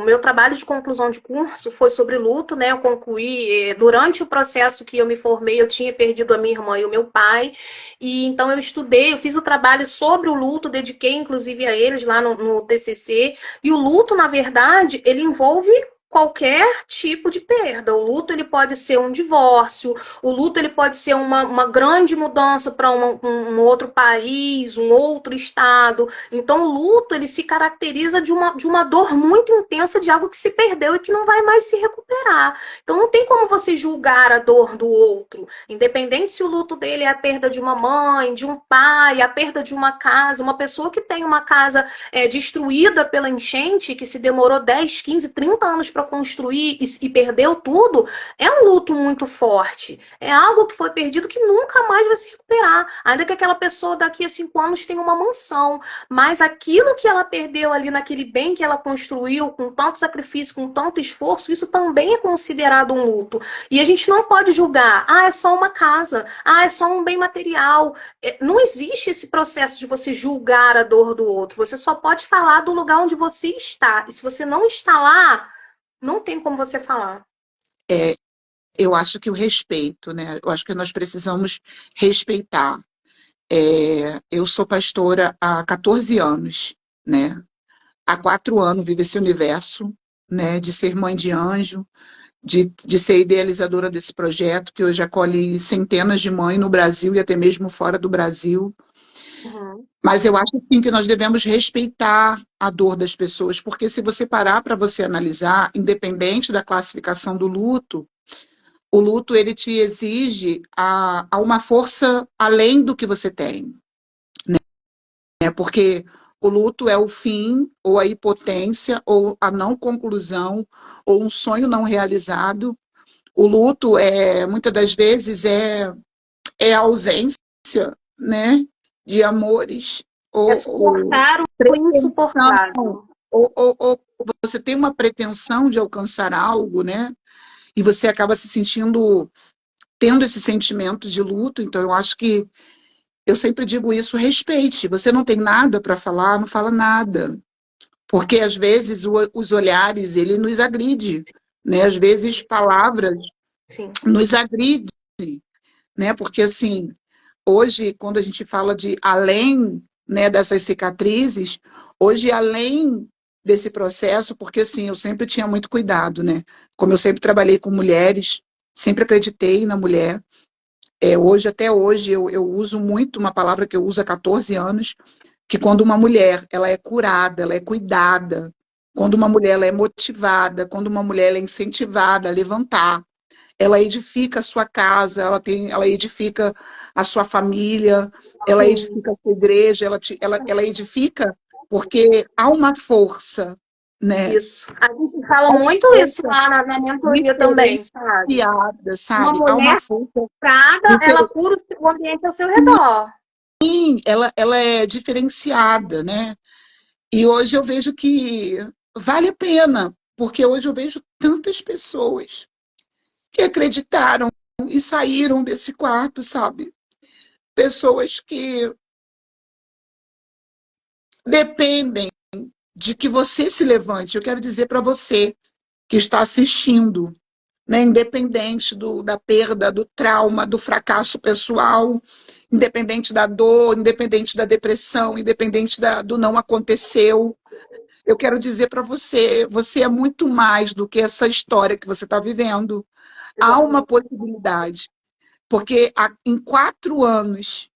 Speaker 1: meu trabalho de conclusão de curso foi sobre luto, né? Eu concluí, durante o processo que eu me formei, eu tinha perdido a minha irmã e o meu pai, e então eu estudei, eu fiz o trabalho sobre o luto, dediquei, inclusive, a eles lá no TCC, e o luto, na verdade, ele envolve qualquer tipo de perda. O luto ele pode ser um divórcio, o luto ele pode ser uma grande mudança para um outro país, um outro estado. Então, o luto ele se caracteriza de uma dor muito intensa de algo que se perdeu e que não vai mais se recuperar. Então, não tem como você julgar a dor do outro, independente se o luto dele é a perda de uma mãe, de um pai, a perda de uma casa. Uma pessoa que tem uma casa destruída pela enchente, que se demorou 10, 15, 30 anos para construir e perdeu tudo, é um luto muito forte. É algo que foi perdido que nunca mais vai se recuperar. Ainda que aquela pessoa daqui a 5 anos tenha uma mansão, mas aquilo que ela perdeu ali naquele bem que ela construiu, com tanto sacrifício, com tanto esforço, isso também é considerado um luto. E a gente não pode julgar, é só uma casa, é só um bem material. Não existe esse processo de você julgar a dor do outro. Você só pode falar do lugar onde você está. E se você não está lá, não tem como você falar.
Speaker 2: É, eu acho que o respeito, né? Eu acho que nós precisamos respeitar. Eu sou pastora há 14 anos, né? Há 4 anos vivo esse universo, né? De ser mãe de anjo, de ser idealizadora desse projeto, que hoje acolhe centenas de mães no Brasil e até mesmo fora do Brasil.
Speaker 1: Uhum.
Speaker 2: Mas eu acho sim que nós devemos respeitar a dor das pessoas, porque se você parar para você analisar, independente da classificação do luto, o luto ele te exige a uma força além do que você tem, né? Porque o luto é o fim, ou a impotência, ou a não conclusão, ou um sonho não realizado. O luto muitas das vezes é a ausência, né, de amores,
Speaker 1: É
Speaker 2: ou
Speaker 1: suportar o
Speaker 2: pretensão,
Speaker 1: insuportável.
Speaker 2: ou você tem uma pretensão de alcançar algo, né? e você acaba se sentindo, tendo esse sentimento de luto. Então, eu acho que, eu sempre digo isso, respeite. Você não tem nada para falar, não fala nada. Porque, às vezes, os olhares, ele nos agride, né? Às vezes, palavras
Speaker 1: Sim.
Speaker 2: nos agridem, né? Porque, assim, hoje, quando a gente fala de além, né, dessas cicatrizes, hoje, além desse processo, porque, assim, eu sempre tinha muito cuidado, né? Como eu sempre trabalhei com mulheres, sempre acreditei na mulher. Hoje, até hoje, eu uso muito uma palavra que eu uso há 14 anos, que quando uma mulher ela é curada, ela é cuidada, quando uma mulher ela é motivada, quando uma mulher ela é incentivada a levantar, ela edifica a sua casa, ela edifica a sua família, ela
Speaker 1: Sim.
Speaker 2: edifica a sua igreja, ela edifica porque há uma força, né?
Speaker 1: Isso. A gente fala
Speaker 2: Há uma
Speaker 1: muito isso
Speaker 2: força
Speaker 1: lá na mentoria também, sabe?
Speaker 2: diferenciada,
Speaker 1: Uma
Speaker 2: sabe? Há uma
Speaker 1: mulher
Speaker 2: força
Speaker 1: curada, ela
Speaker 2: diferenciada.
Speaker 1: cura o ambiente ao seu redor.
Speaker 2: Sim, ela é diferenciada, né? E hoje eu vejo que vale a pena, porque hoje eu vejo tantas pessoas que acreditaram e saíram desse quarto, sabe? Pessoas que dependem de que você se levante. Eu quero dizer para você que está assistindo, né? Independente da perda, do trauma, do fracasso pessoal, independente da dor, independente da depressão, independente do não aconteceu. Eu quero dizer para você, você é muito mais do que essa história que você está vivendo. Há uma
Speaker 1: Exatamente.
Speaker 2: possibilidade, porque em 4 anos,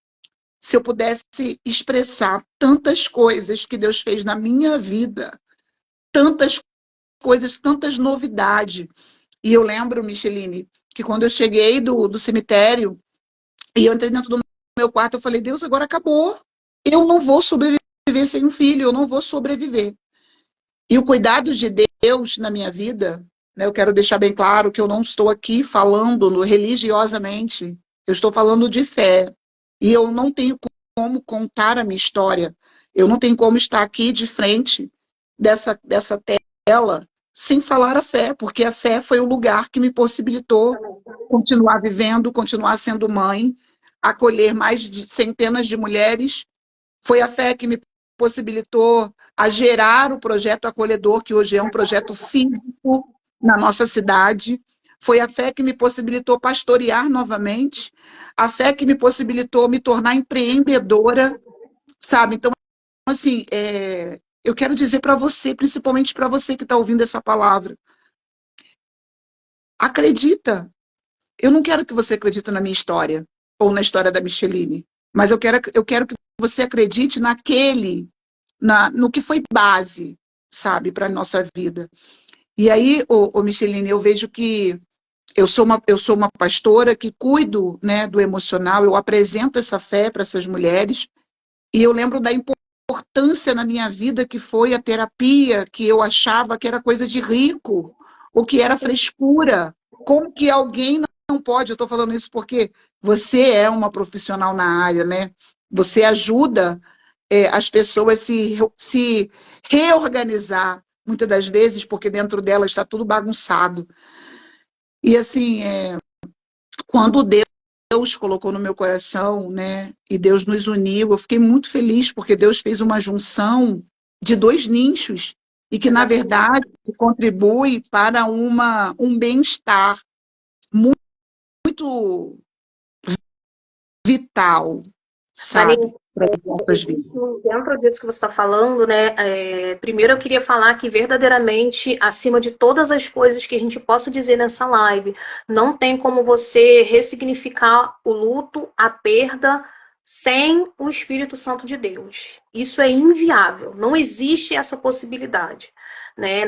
Speaker 2: se eu pudesse expressar tantas coisas que Deus fez na minha vida, tantas coisas, tantas novidades. E eu lembro, Micheline, que quando eu cheguei do cemitério e eu entrei dentro do meu quarto, eu falei, Deus, agora acabou. Eu não vou sobreviver sem um filho, eu não vou sobreviver. E o cuidado de Deus na minha vida, né, eu quero deixar bem claro que eu não estou aqui falando religiosamente, eu estou falando de fé. E eu não tenho como contar a minha história, eu não tenho como estar aqui de frente dessa tela sem falar a fé, porque a fé foi o lugar que me possibilitou continuar vivendo, continuar sendo mãe, acolher mais de centenas de mulheres. Foi a fé que me possibilitou a gerar o projeto acolhedor, que hoje é um projeto físico na nossa cidade. Foi a fé que me possibilitou pastorear novamente, a fé que me possibilitou me tornar empreendedora, sabe? Então, assim, eu quero dizer para você, principalmente para você que está ouvindo essa palavra, acredita. Eu não quero que você acredite na minha história ou na história da Micheline, mas eu quero que você acredite no que foi base, sabe, para a nossa vida. E aí, Micheline, eu vejo que eu sou uma pastora que cuido, né, do emocional, eu apresento essa fé para essas mulheres, e eu lembro da importância na minha vida que foi a terapia, que eu achava que era coisa de rico, ou que era frescura. Como que alguém não pode? Eu estou falando isso porque você é uma profissional na área, né? Você ajuda as pessoas se reorganizar, muitas das vezes, porque dentro delas está tudo bagunçado. E assim, quando Deus colocou no meu coração, né, e Deus nos uniu, eu fiquei muito feliz, porque Deus fez uma junção de dois nichos, e que, na
Speaker 1: Exatamente.
Speaker 2: verdade, contribui para um bem-estar muito vital,
Speaker 1: Vanessa,
Speaker 2: sabe, para as nossas vidas.
Speaker 1: dentro disso que você está falando, né? Primeiro eu queria falar que verdadeiramente, acima de todas as coisas que a gente possa dizer nessa live, não tem como você ressignificar o luto, a perda, sem o Espírito Santo de Deus. Isso é inviável. Não existe essa possibilidade. Né?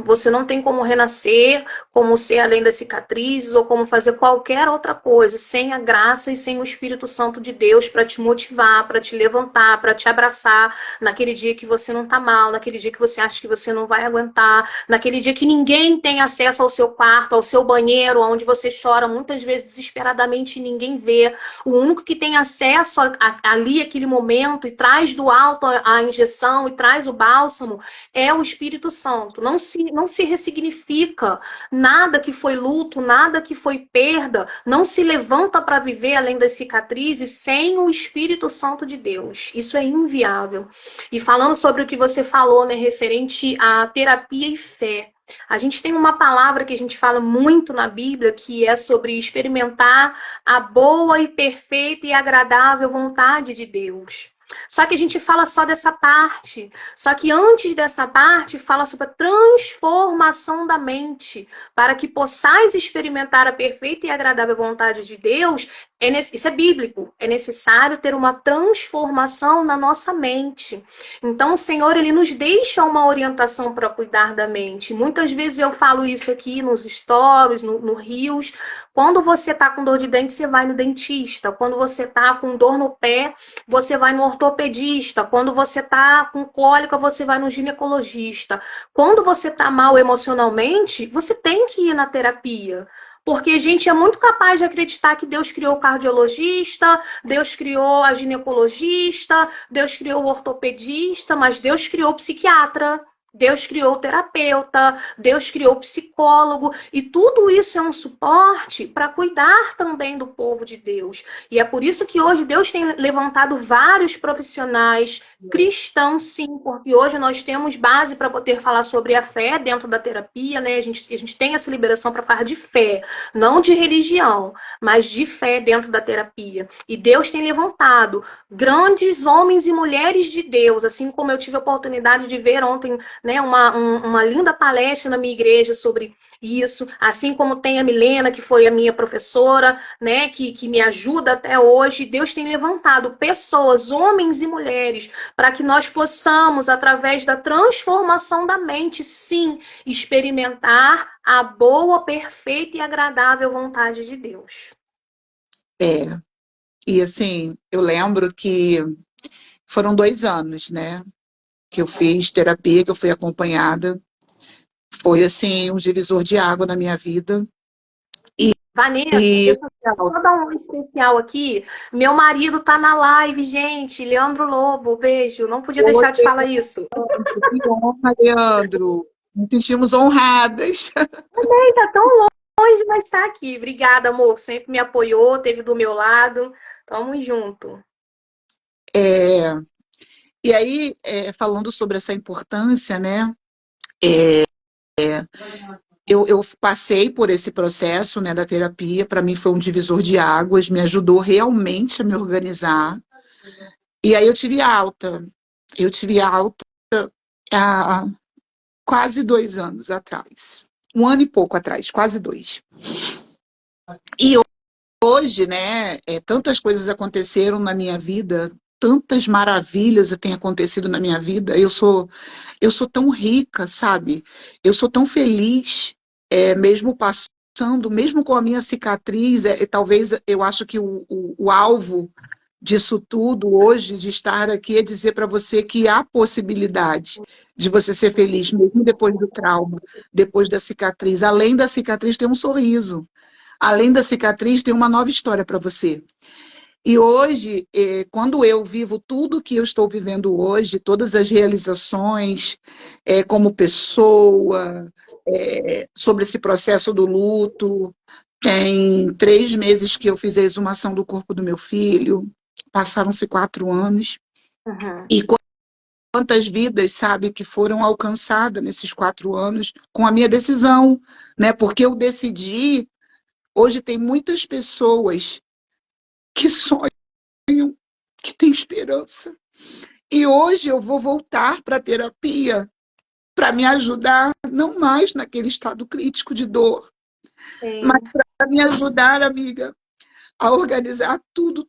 Speaker 1: Você não tem como renascer, como ser além das cicatrizes ou como fazer qualquer outra coisa sem a graça e sem o Espírito Santo de Deus para te motivar, para te levantar, para te abraçar naquele dia que você não tá mal, naquele dia que você acha que você não vai aguentar, naquele dia que ninguém tem acesso ao seu quarto, ao seu banheiro, onde você chora muitas vezes desesperadamente e ninguém vê. O único que tem acesso ali aquele momento e traz do alto a injeção e traz o bálsamo é o Espírito Espírito Santo. Não se ressignifica nada que foi luto, nada que foi perda, não se levanta para viver além das cicatrizes sem o Espírito Santo de Deus. Isso é inviável. E falando sobre o que você falou, né, referente à terapia e fé. A gente tem uma palavra que a gente fala muito na Bíblia, que é sobre experimentar a boa e perfeita e agradável vontade de Deus. Só que a gente fala só dessa parte. Só que antes dessa parte, fala sobre a transformação da mente. Para que possais experimentar a perfeita e agradável vontade de Deus, isso é bíblico. É necessário ter uma transformação na nossa mente. Então, o Senhor, ele nos deixa uma orientação para cuidar da mente. Muitas vezes eu falo isso aqui nos stories, no Reels. Quando você está com dor de dente, você vai no dentista. Quando você está com dor no pé, você vai no ortopedista. Quando você está com cólica, você vai no ginecologista. Quando você está mal emocionalmente, você tem que ir na terapia. Porque a gente é muito capaz de acreditar que Deus criou o cardiologista, Deus criou a ginecologista, Deus criou o ortopedista, mas Deus criou o psiquiatra. Deus criou o terapeuta, Deus criou o psicólogo, e tudo isso é um suporte para cuidar também do povo de Deus. E é por isso que hoje Deus tem levantado vários profissionais cristãos, sim, porque hoje nós temos base para poder falar sobre a fé dentro da terapia, né? A gente tem essa liberação para falar de fé, não de religião, mas de fé dentro da terapia. E Deus tem levantado grandes homens e mulheres de Deus, assim como eu tive a oportunidade de ver ontem, né, uma linda palestra na minha igreja sobre isso, assim como tem a Milena, que foi a minha professora, né, que me ajuda até hoje. Deus tem levantado pessoas, homens e mulheres, para que nós possamos, através da transformação da mente, sim, experimentar a boa, perfeita e agradável vontade de Deus.
Speaker 2: É, e assim, eu lembro que foram 2 anos, né, que eu fiz terapia, que eu fui acompanhada. Foi, assim, um divisor de água na minha vida.
Speaker 1: Vanessa,
Speaker 2: E
Speaker 1: deixa eu só dar um especial aqui. Meu marido tá na live, gente. Leandro Lobo, beijo. Não podia
Speaker 2: oi,
Speaker 1: deixar de falar isso.
Speaker 2: Leandro, que honra, Leandro. Nos sentimos honradas.
Speaker 1: Ele tá tão longe, mas tá aqui. Obrigada, amor. Sempre me apoiou, esteve do meu lado. Tamo junto.
Speaker 2: É, e aí, falando sobre essa importância, né, eu passei por esse processo, né, da terapia. Para mim foi um divisor de águas, me ajudou realmente a me organizar. E aí eu tive alta. Eu tive alta há quase 2 anos atrás. 1 ano e pouco atrás, quase 2. E hoje, né, tantas coisas aconteceram na minha vida, tantas maravilhas têm acontecido na minha vida. Eu sou tão rica, sabe? Eu sou tão feliz, mesmo passando, mesmo com a minha cicatriz. Talvez eu acho que o alvo disso tudo hoje, de estar aqui, é dizer para você que há possibilidade de você ser feliz, mesmo depois do trauma, depois da cicatriz. Além da cicatriz, tem um sorriso. Além da cicatriz, tem uma nova história para você. E hoje, quando eu vivo tudo que eu estou vivendo hoje, todas as realizações, como pessoa, sobre esse processo do luto, tem 3 meses que eu fiz a exumação do corpo do meu filho, passaram-se 4 anos,
Speaker 1: Uhum.
Speaker 2: e quantas vidas, sabe, que foram alcançadas nesses 4 anos com a minha decisão, né? Porque eu decidi. Hoje tem muitas pessoas que sonham, que têm esperança. E hoje eu vou voltar para a terapia para me ajudar, não mais naquele estado crítico de dor, mas
Speaker 1: Sim.
Speaker 2: para me ajudar, amiga, a organizar tudo.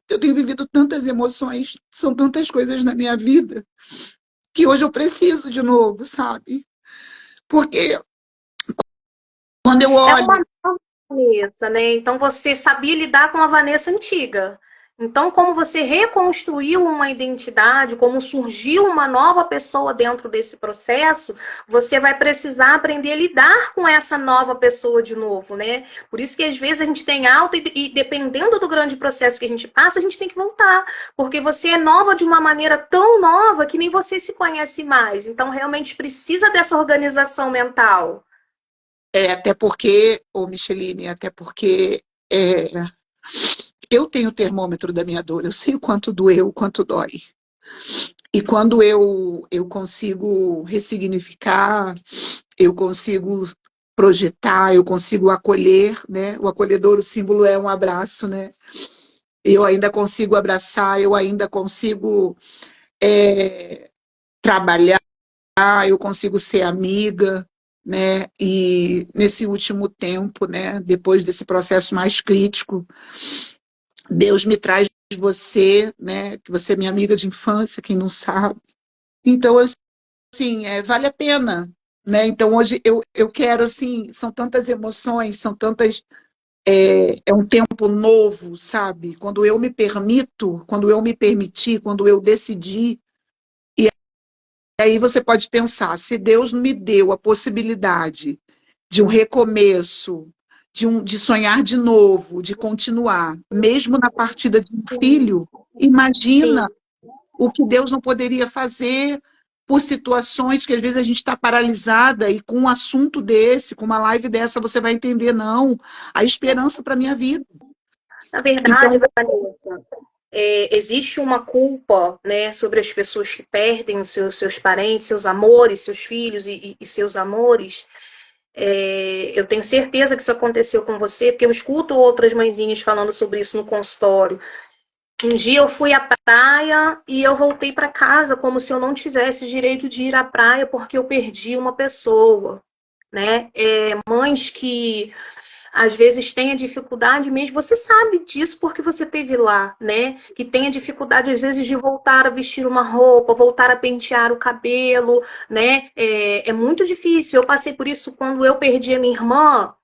Speaker 2: Eu tenho vivido tantas emoções, são tantas coisas na minha vida, que hoje eu preciso de novo, sabe? Porque quando eu
Speaker 1: É uma
Speaker 2: olho,
Speaker 1: nova Vanessa, né? Então você sabia lidar com a Vanessa antiga. Então, como você reconstruiu uma identidade, como surgiu uma nova pessoa dentro desse processo, você vai precisar aprender a lidar com essa nova pessoa de novo, né? Por isso que às vezes a gente tem alta e dependendo do grande processo que a gente passa, a gente tem que voltar, porque você é nova de uma maneira tão nova que nem você se conhece mais. Então, realmente precisa dessa organização mental.
Speaker 2: Até porque, ô Micheline, até porque é, eu tenho o termômetro da minha dor, eu sei o quanto doeu, o quanto dói. E quando eu consigo ressignificar, eu consigo projetar, eu consigo acolher, né? O acolhedor, o símbolo é um abraço, né? Eu ainda consigo abraçar, eu ainda consigo trabalhar, eu consigo ser amiga, né? E nesse último tempo, né? Depois desse processo mais crítico, Deus me traz você, né? Que você é minha amiga de infância, quem não sabe. Então, assim, vale a pena, né? Então, hoje eu quero, assim, são tantas emoções, são tantas. É um tempo novo, sabe? Quando eu me permito, quando eu me permiti, quando eu decidi, e aí você pode pensar, se Deus me deu a possibilidade de um recomeço, de sonhar de novo, de continuar, mesmo na partida de um filho, imagina
Speaker 1: Sim.
Speaker 2: o que Deus não poderia fazer por situações que às vezes a gente está paralisada e com um assunto desse, com uma live dessa, você vai entender, não, a esperança para a minha vida.
Speaker 1: Na verdade,
Speaker 2: Então,
Speaker 1: Vanessa, existe uma culpa, né, sobre as pessoas que perdem os seus parentes, seus amores, seus filhos e seus amores. Eu tenho certeza que isso aconteceu com você, porque eu escuto outras mãezinhas falando sobre isso no consultório. Um dia eu fui à praia e eu voltei para casa como se eu não tivesse direito de ir à praia porque eu perdi uma pessoa, né? Mães que às vezes tem a dificuldade mesmo, você sabe disso porque você teve lá, né? Que tem a dificuldade às vezes de voltar a vestir uma roupa, voltar a pentear o cabelo, né? É muito difícil. Eu passei por isso quando eu perdi a minha irmã.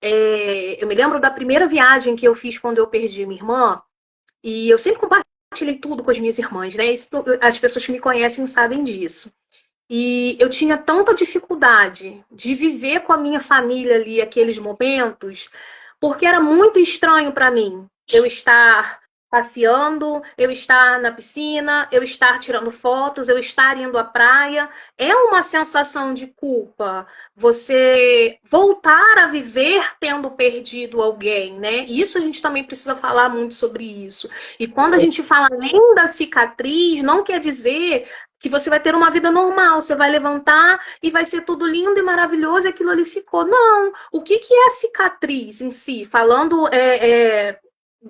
Speaker 1: Eu me lembro da primeira viagem que eu fiz quando eu perdi a minha irmã, e eu sempre compartilhei tudo com as minhas irmãs, né? As pessoas que me conhecem sabem disso. E eu tinha tanta dificuldade de viver com a minha família ali aqueles momentos, porque era muito estranho para mim eu estar passeando, eu estar na piscina, eu estar tirando fotos, eu estar indo à praia. É uma sensação de culpa você voltar a viver tendo perdido alguém, né? E isso a gente também precisa falar muito sobre isso. E quando a gente fala além da cicatriz, não quer dizer que você vai ter uma vida normal, você vai levantar e vai ser tudo lindo e maravilhoso e aquilo ali ficou. Não, o que é a cicatriz em si? Falando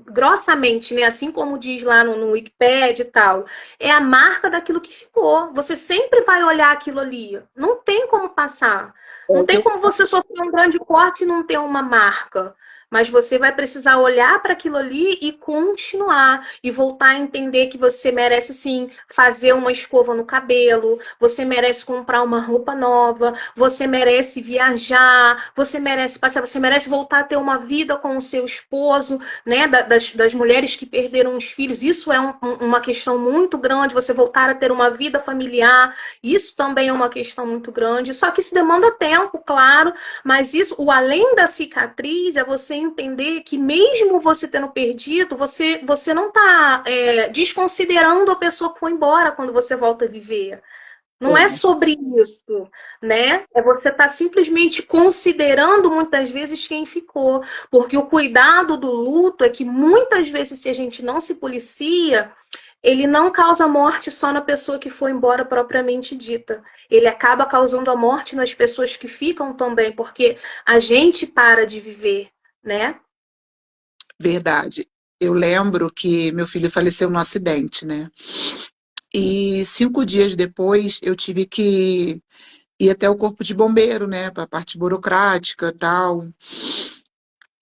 Speaker 1: grossamente, né? Assim como diz lá no Wikipedia e tal, é a marca daquilo que ficou. Você sempre vai olhar aquilo ali. Não tem como passar. Não tem como você sofrer um grande corte e não ter uma marca. Mas você vai precisar olhar para aquilo ali e continuar. E voltar a entender que você merece sim fazer uma escova no cabelo, você merece comprar uma roupa nova, você merece viajar, você merece passear, você merece voltar a ter uma vida com o seu esposo, né? Das mulheres que perderam os filhos. Isso é uma questão muito grande, você voltar a ter uma vida familiar. Isso também é uma questão muito grande. Só que isso demanda tempo, claro, mas isso, o além da cicatriz, é você entender que mesmo você tendo perdido, você não está desconsiderando a pessoa que foi embora quando você volta a viver. Não é sobre isso, né? É você estar simplesmente considerando muitas vezes quem ficou. Porque o cuidado do luto é que muitas vezes, se a gente não se policia, ele não causa morte só na pessoa que foi embora propriamente dita. Ele acaba causando a morte nas pessoas que ficam também, porque a gente para de viver, né?
Speaker 2: verdade. Eu lembro que meu filho faleceu num acidente, né? E 5 dias depois eu tive que ir até o corpo de bombeiro, né? Para a parte burocrática e tal.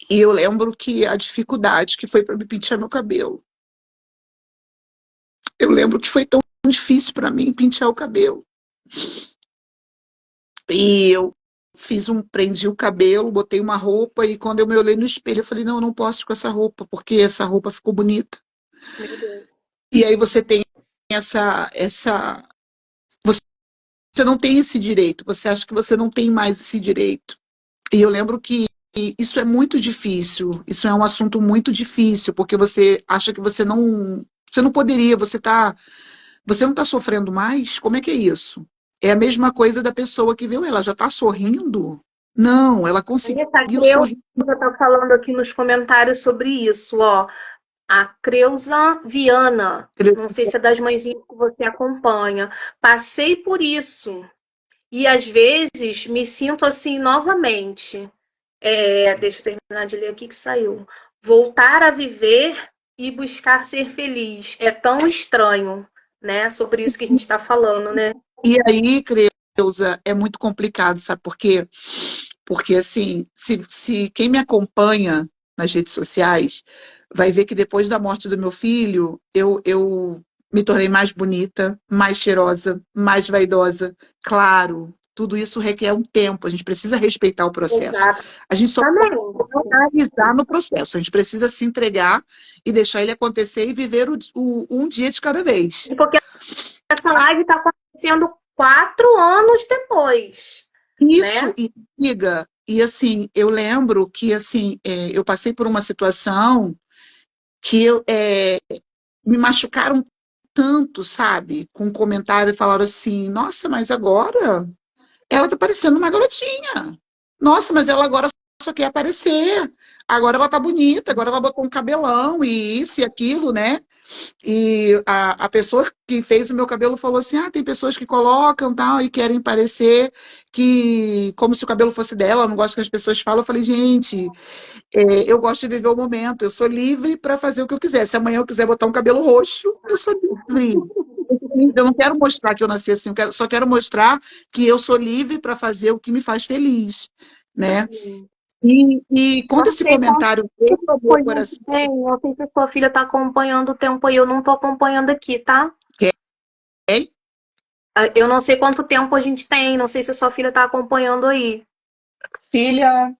Speaker 2: E eu lembro que a dificuldade que foi para me pentear meu cabelo. Eu lembro que foi tão difícil para mim pentear o cabelo. E eu prendi o cabelo, botei uma roupa e quando eu me olhei no espelho, eu falei, não, eu não posso ir com essa roupa, porque essa roupa ficou bonita.
Speaker 1: Meu Deus.
Speaker 2: E aí você tem você não tem esse direito, você acha que você não tem mais esse direito. E eu lembro que isso é muito difícil, isso é um assunto muito difícil, porque você acha que você não poderia, você não está sofrendo mais? Como é que é isso? É a mesma coisa da pessoa que viu, ela já está sorrindo? Não, ela
Speaker 1: Aí a
Speaker 2: conseguiu
Speaker 1: Creuza
Speaker 2: sorrir.
Speaker 1: está falando aqui nos comentários sobre isso, ó. A Creuza Viana, não sei se é das mãezinhas que você acompanha. Passei por isso. E às vezes me sinto assim novamente. Deixa eu terminar de ler aqui que saiu. Voltar a viver e buscar ser feliz. É tão estranho, né? Sobre isso que a gente está falando, né?
Speaker 2: E aí, Creuza, é muito complicado, sabe por quê? Porque, assim, se quem me acompanha nas redes sociais vai ver que depois da morte do meu filho, eu me tornei mais bonita, mais cheirosa, mais vaidosa. Claro, tudo isso requer um tempo, a gente precisa respeitar o processo. A gente só pode
Speaker 1: Exatamente.
Speaker 2: finalizar no processo, a gente precisa se entregar e deixar ele acontecer e viver um dia de cada vez.
Speaker 1: Porque essa live está acontecendo 4 anos depois,
Speaker 2: Isso,
Speaker 1: né?
Speaker 2: e amiga, e assim, eu lembro que assim, eu passei por uma situação que me machucaram tanto, sabe? Com um comentário falaram assim, nossa, mas agora ela tá parecendo uma garotinha. Nossa, mas ela agora só quer aparecer. Agora ela tá bonita, agora ela botou um cabelão e isso e aquilo, né? E a pessoa que fez o meu cabelo falou assim: ah, tem pessoas que colocam tal e querem parecer que como se o cabelo fosse dela, eu não gosto que as pessoas falam. Eu falei, gente, eu gosto de viver o momento, eu sou livre para fazer o que eu quiser. Se amanhã eu quiser botar um cabelo roxo, eu sou livre. Eu não quero mostrar que eu nasci assim, só quero mostrar que eu sou livre para fazer o que me faz feliz, né? E quando
Speaker 1: Não
Speaker 2: esse
Speaker 1: sei quanto
Speaker 2: comentário veio ao meu
Speaker 1: tempo a gente
Speaker 2: coração,
Speaker 1: tem, não sei se a sua filha está acompanhando o tempo aí, eu não estou acompanhando aqui, tá?
Speaker 2: ok?
Speaker 1: Eu não sei quanto tempo a gente tem, não sei se a sua filha está acompanhando aí.
Speaker 2: Filha,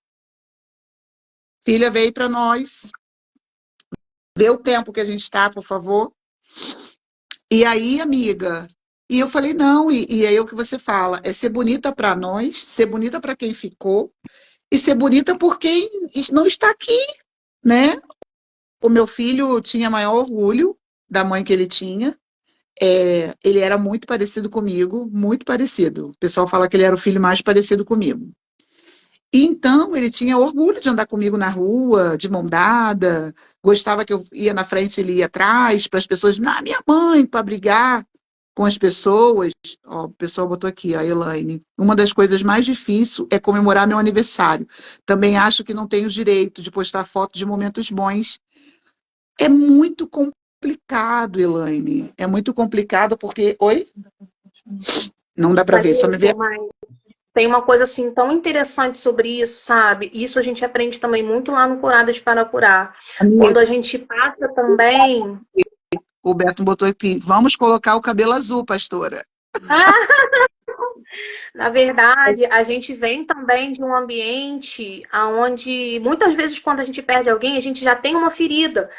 Speaker 2: filha, veio para nós. Vê o tempo que a gente está, por favor. E aí, amiga, e eu falei, não, e aí o que você fala, é ser bonita para nós, ser bonita para quem ficou, e ser bonita por quem não está aqui, né? O meu filho tinha maior orgulho da mãe que ele tinha. Ele era muito parecido comigo, muito parecido. O pessoal fala que ele era o filho mais parecido comigo. E então ele tinha orgulho de andar comigo na rua, de mão dada, gostava que eu ia na frente e ele ia atrás, para as pessoas, minha mãe, para brigar com as pessoas. Ó, o pessoal botou aqui, a Elaine. Uma das coisas mais difíceis é comemorar meu aniversário. Também acho que não tenho o direito de postar fotos de momentos bons. É muito complicado, Elaine. É muito complicado porque. Oi? Não dá para ver, só me ver.
Speaker 1: Patrícia, mas tem uma coisa assim tão interessante sobre isso, sabe? Isso a gente aprende também muito lá no Curadas para Curar.
Speaker 2: Amiga,
Speaker 1: Quando a gente passa também.
Speaker 2: o Beto botou aqui. Vamos colocar o cabelo azul, pastora.
Speaker 1: Ah, na verdade, a gente vem também de um ambiente onde muitas vezes quando a gente perde alguém, a gente já tem uma ferida,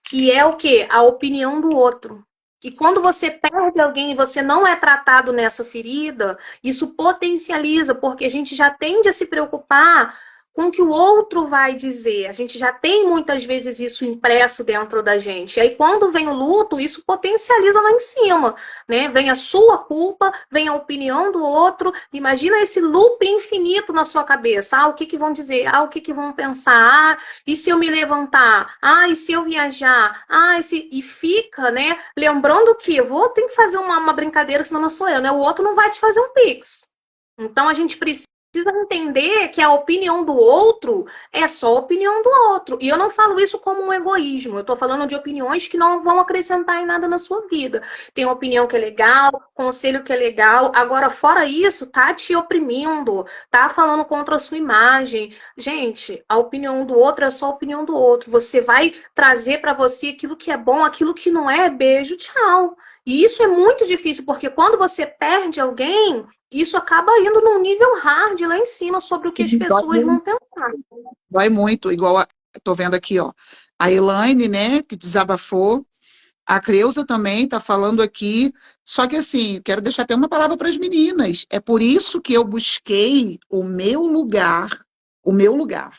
Speaker 1: que é o quê? A opinião do outro. E quando você perde alguém e você não é tratado nessa ferida, isso potencializa, porque a gente já tende a se preocupar com o que o outro vai dizer. A gente já tem muitas vezes isso impresso dentro da gente. E aí, quando vem o luto, isso potencializa lá em cima, né? Vem a sua culpa, vem a opinião do outro. Imagina esse loop infinito na sua cabeça. Ah, o que que vão dizer? Ah, o que que vão pensar? Ah, e se eu me levantar? Ah, e se eu viajar? Ah, e fica, né? Lembrando que eu vou ter que fazer uma brincadeira, senão não sou eu, né? O outro não vai te fazer um pix. Então a gente precisa entender que a opinião do outro é só a opinião do outro. E eu não falo isso como um egoísmo. Eu tô falando de opiniões que não vão acrescentar em nada na sua vida. Tem uma opinião que é legal, conselho que é legal. Agora, fora isso, tá te oprimindo, tá falando contra a sua imagem. Gente, a opinião do outro é só a opinião do outro. Você vai trazer para você aquilo que é bom, aquilo que não é, beijo, tchau. E isso é muito difícil, porque quando você perde alguém, isso acaba indo num nível hard lá em cima sobre o que as
Speaker 2: Dói
Speaker 1: pessoas vão
Speaker 2: muito,
Speaker 1: pensar.
Speaker 2: dói muito, igual tô vendo aqui, ó. A Elaine, né, que desabafou. A Creuza também está falando aqui, só que assim, quero deixar até uma palavra para as meninas. É por isso que eu busquei o meu lugar, o meu lugar.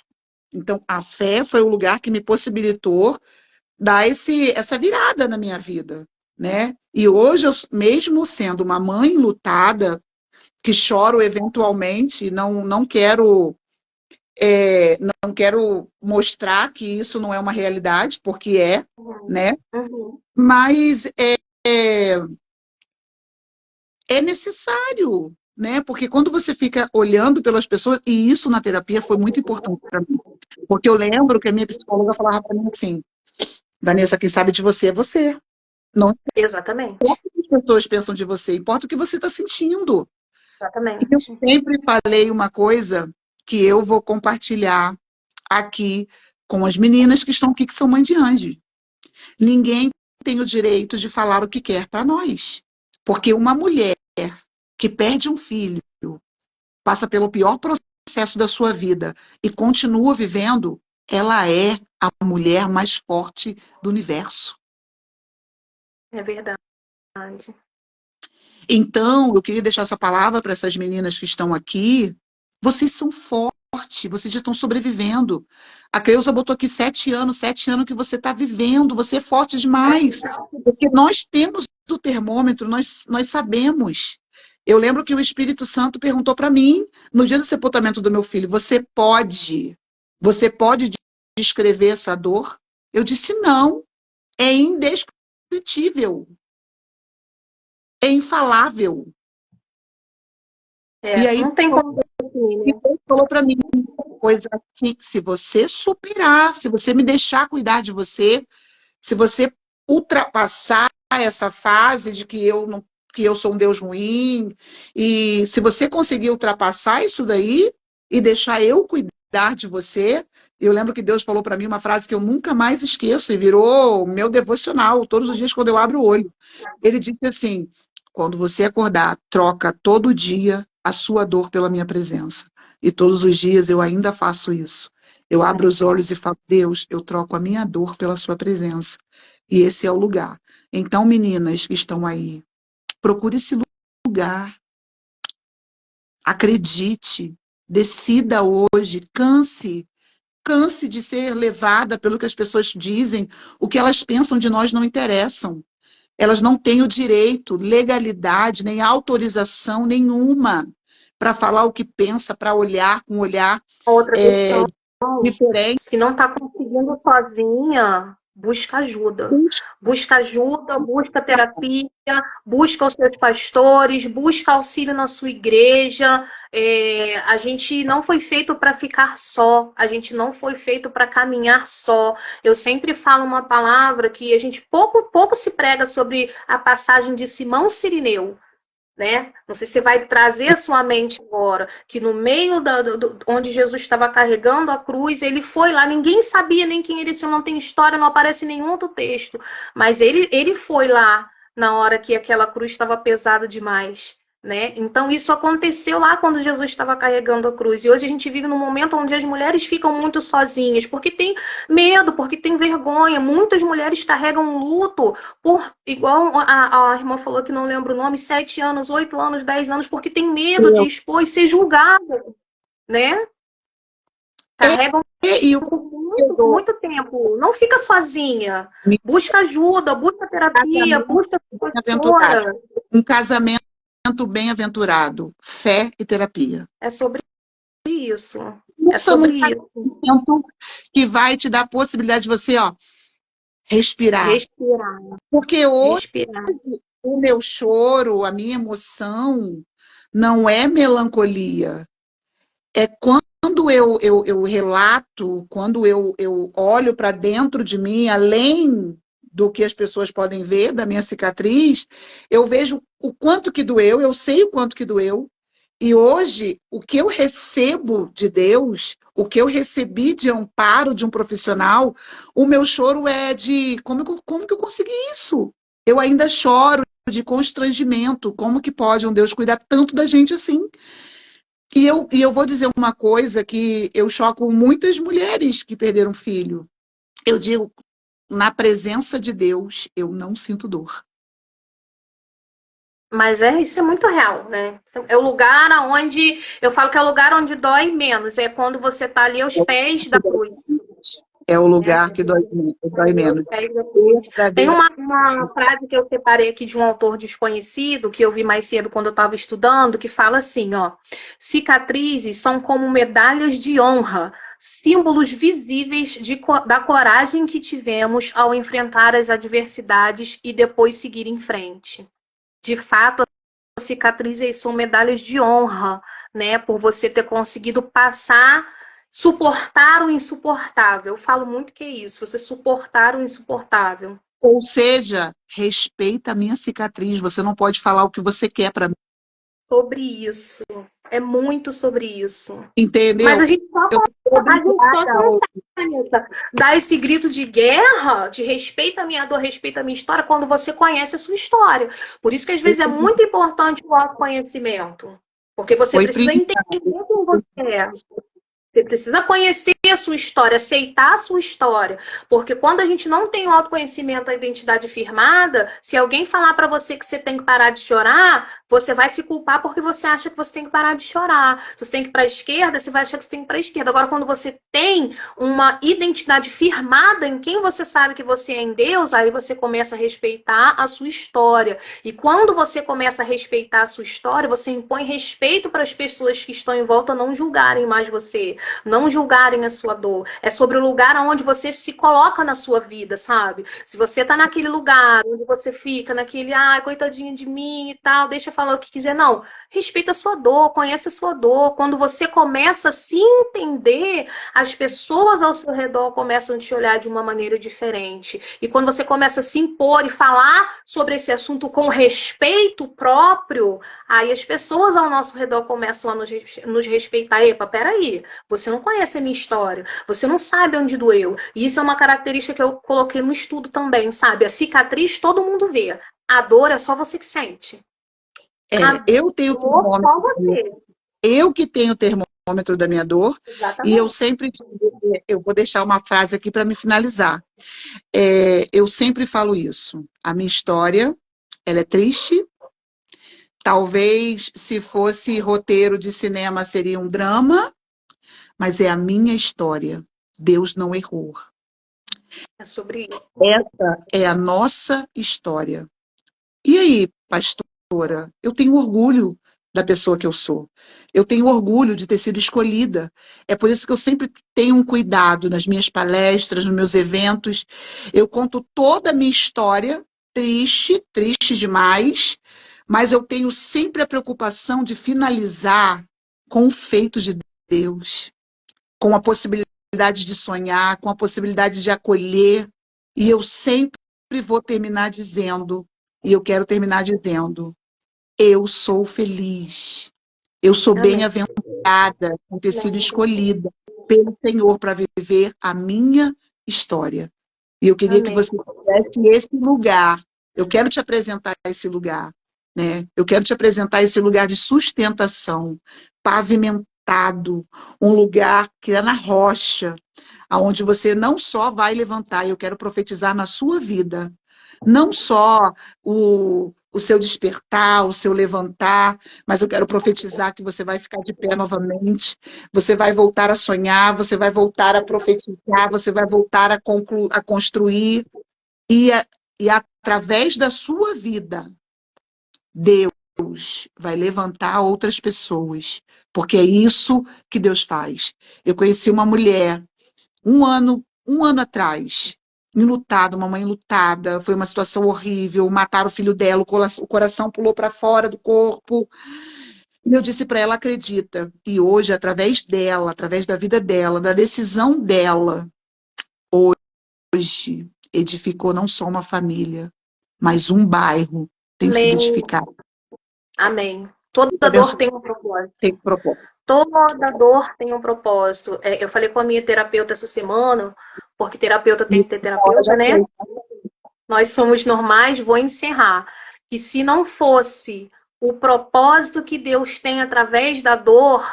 Speaker 2: Então, a fé foi o lugar que me possibilitou dar essa virada na minha vida, né? E hoje, mesmo sendo uma mãe lutada, que choro eventualmente, não quero, não quero mostrar que isso não é uma realidade, porque é,
Speaker 1: Uhum.
Speaker 2: né?
Speaker 1: Uhum.
Speaker 2: Mas é necessário, né? Porque quando você fica olhando pelas pessoas, e isso na terapia foi muito importante para mim, porque eu lembro que a minha psicóloga falava para mim assim, Vanessa, quem sabe de você é você. Não importa
Speaker 1: Exatamente.
Speaker 2: o que as pessoas pensam de você, importa o que você está sentindo. E eu
Speaker 1: Exatamente.
Speaker 2: sempre falei uma coisa que eu vou compartilhar aqui com as meninas que estão aqui, que são mãe de anjo. Ninguém tem o direito de falar o que quer para nós. Porque uma mulher que perde um filho, passa pelo pior processo da sua vida e continua vivendo, ela é a mulher mais forte do universo.
Speaker 1: É verdade.
Speaker 2: Então, eu queria deixar essa palavra para essas meninas que estão aqui. Vocês são fortes, vocês já estão sobrevivendo. A Creuza botou aqui 7 anos que você está vivendo, você é forte demais. Porque nós temos o termômetro, nós sabemos. Eu lembro que o Espírito Santo perguntou para mim, no dia do sepultamento do meu filho, você pode descrever essa dor? Eu disse, não, é indescritível, é infalável. E aí
Speaker 1: Não tem como definir,
Speaker 2: e
Speaker 1: né?
Speaker 2: Deus falou para mim coisa assim, se você superar, se você me deixar cuidar de você, se você ultrapassar essa fase de que eu sou um Deus ruim, e se você conseguir ultrapassar isso daí e deixar eu cuidar de você, eu lembro que Deus falou para mim uma frase que eu nunca mais esqueço e virou meu devocional todos os dias quando eu abro o olho. Ele disse assim: quando você acordar, troca todo dia a sua dor pela minha presença. E todos os dias eu ainda faço isso. Eu abro os olhos e falo, Deus, eu troco a minha dor pela sua presença. E esse é o lugar. Então, meninas que estão aí, procure esse lugar. Acredite. Decida hoje. Canse de ser levada pelo que as pessoas dizem. O que elas pensam de nós não interessam. Elas não têm o direito, legalidade, nem autorização nenhuma para falar o que pensa, para olhar com um olhar
Speaker 1: Outra questão,
Speaker 2: diferente.
Speaker 1: se não está conseguindo sozinha, busca ajuda. Busca ajuda, busca terapia, busca os seus pastores, busca auxílio na sua igreja. A gente não foi feito para ficar só, a gente não foi feito para caminhar só. Eu sempre falo uma palavra que a gente pouco se prega sobre a passagem de Simão Cirineu, né? Não sei se você vai trazer a sua mente agora, que no meio onde Jesus estava carregando a cruz, ele foi lá, ninguém sabia nem quem ele, se não tem história, não aparece em nenhum outro texto, mas ele foi lá na hora que aquela cruz estava pesada demais. Né? Então, isso aconteceu lá quando Jesus estava carregando a cruz. E hoje a gente vive num momento onde as mulheres ficam muito sozinhas, porque tem medo, porque tem vergonha. Muitas mulheres carregam luto por, igual a irmã falou que não lembra o nome, 7 anos, 8 anos, 10 anos, porque tem medo de expor e ser julgada, né? Carregam
Speaker 2: E o
Speaker 1: por muito tempo. Não fica sozinha. Busca ajuda, busca terapia, busca
Speaker 2: bem-aventurado.
Speaker 1: professora.
Speaker 2: Um casamento bem-aventurado. Fé e terapia.
Speaker 1: É sobre isso. É
Speaker 2: Pensa num
Speaker 1: sobre isso.
Speaker 2: casamento que vai te dar a possibilidade de você, ó, respirar.
Speaker 1: Respirar,
Speaker 2: Porque hoje
Speaker 1: respirar.
Speaker 2: o meu choro, a minha emoção, não é melancolia. É quando eu relato, quando eu olho para dentro de mim, além do que as pessoas podem ver da minha cicatriz, eu vejo o quanto que doeu, eu sei o quanto que doeu. E hoje, o que eu recebo de Deus, o que eu recebi de amparo de um profissional, o meu choro é de como que eu consegui isso? Eu ainda choro de constrangimento. Como que pode um Deus cuidar tanto da gente assim? E eu vou dizer uma coisa que eu choco muitas mulheres que perderam filho. Eu digo, na presença de Deus, eu não sinto dor.
Speaker 1: Mas isso é muito real, né? É o lugar onde, eu falo que é o lugar onde dói menos, é quando você tá ali aos pés da cruz.
Speaker 2: É o
Speaker 1: Né?
Speaker 2: lugar que dói menos.
Speaker 1: Tem uma frase que eu separei aqui de um autor desconhecido, que eu vi mais cedo quando eu estava estudando, que fala assim, ó: cicatrizes são como medalhas de honra, símbolos visíveis da coragem que tivemos ao enfrentar as adversidades e depois seguir em frente. De fato, as cicatrizes são medalhas de honra, né? Por você ter conseguido passar, suportar o insuportável. Eu falo muito que é isso, você suportar o insuportável.
Speaker 2: Ou seja, respeita a minha cicatriz. Você não pode falar o que você quer para mim.
Speaker 1: Sobre isso. É muito sobre isso.
Speaker 2: Entendeu?
Speaker 1: Mas a gente só começa dar esse grito de guerra, de respeita a minha dor, respeita a minha história, quando você conhece a sua história. Por isso que às vezes é muito importante o autoconhecimento. Porque você precisa entender quem você é. Você precisa conhecer a sua história, aceitar a sua história. Porque quando a gente não tem o autoconhecimento, a identidade firmada, se alguém falar para você que você tem que parar de chorar, você vai se culpar porque você acha que você tem que parar de chorar. Se você tem que ir para a esquerda, você vai achar que você tem que ir para a esquerda. Agora, quando você tem uma identidade firmada em quem você sabe que você é em Deus, aí você começa a respeitar a sua história. E quando você começa a respeitar a sua história, você impõe respeito para as pessoas que estão em volta não julgarem mais você, não julgarem a sua dor. É sobre o lugar onde você se coloca na sua vida, sabe? Se você tá naquele lugar onde você fica, naquele, coitadinha de mim e tal, deixa eu falar o que quiser. Não, respeita a sua dor, conhece a sua dor. Quando você começa a se entender, as pessoas ao seu redor começam a te olhar de uma maneira diferente. E quando você começa a se impor e falar sobre esse assunto com respeito próprio, aí as pessoas ao nosso redor começam a nos respeitar. Epa, peraí, você não conhece a minha história, você não sabe onde doeu. E isso é uma característica que eu coloquei no estudo também, sabe? A cicatriz todo mundo vê. A dor é só você que sente.
Speaker 2: Eu tenho termômetro.
Speaker 1: Só você.
Speaker 2: Eu que tenho o termômetro da minha dor.
Speaker 1: Exatamente.
Speaker 2: E eu sempre... Eu vou deixar uma frase aqui para me finalizar. Eu sempre falo isso. A minha história, ela é triste. Talvez, se fosse roteiro de cinema, seria um drama. Mas é a minha história. Deus não errou.
Speaker 1: É sobre isso.
Speaker 2: Essa é a nossa história. E aí, pastora, eu tenho orgulho da pessoa que eu sou. Eu tenho orgulho de ter sido escolhida. É por isso que eu sempre tenho um cuidado nas minhas palestras, nos meus eventos. Eu conto toda a minha história, triste, triste demais, mas eu tenho sempre a preocupação de finalizar com o feito de Deus, com a possibilidade de sonhar, com a possibilidade de acolher. E eu sempre vou terminar dizendo, e eu quero terminar dizendo, eu sou feliz. Eu sou bem-aventurada por ter sido escolhida pelo Senhor para viver a minha história. E eu queria que você tivesse esse lugar. Eu quero te apresentar esse lugar, né? Eu quero te apresentar esse lugar de sustentação, pavimentado, um lugar que é na rocha, aonde você não só vai levantar, eu quero profetizar na sua vida, não só o seu despertar, o seu levantar, mas eu quero profetizar que você vai ficar de pé novamente, você vai voltar a sonhar, você vai voltar a profetizar, você vai voltar a construir, e através da sua vida, Deus vai levantar outras pessoas, porque é isso que Deus faz. Eu conheci uma mulher, um ano atrás, enlutada, uma mãe enlutada, foi uma situação horrível, mataram o filho dela, o coração pulou para fora do corpo. E eu disse para ela, acredita, e hoje, através dela, através da vida dela, da decisão dela, hoje edificou não só uma família, mas um bairro tem sido edificado.
Speaker 1: Amém. Toda dor tem um propósito.
Speaker 2: Tem propósito.
Speaker 1: Toda dor tem um propósito. Eu falei com a minha terapeuta essa semana, porque terapeuta tem que ter terapeuta, né? Nós somos normais, vou encerrar. E se não fosse o propósito que Deus tem através da dor,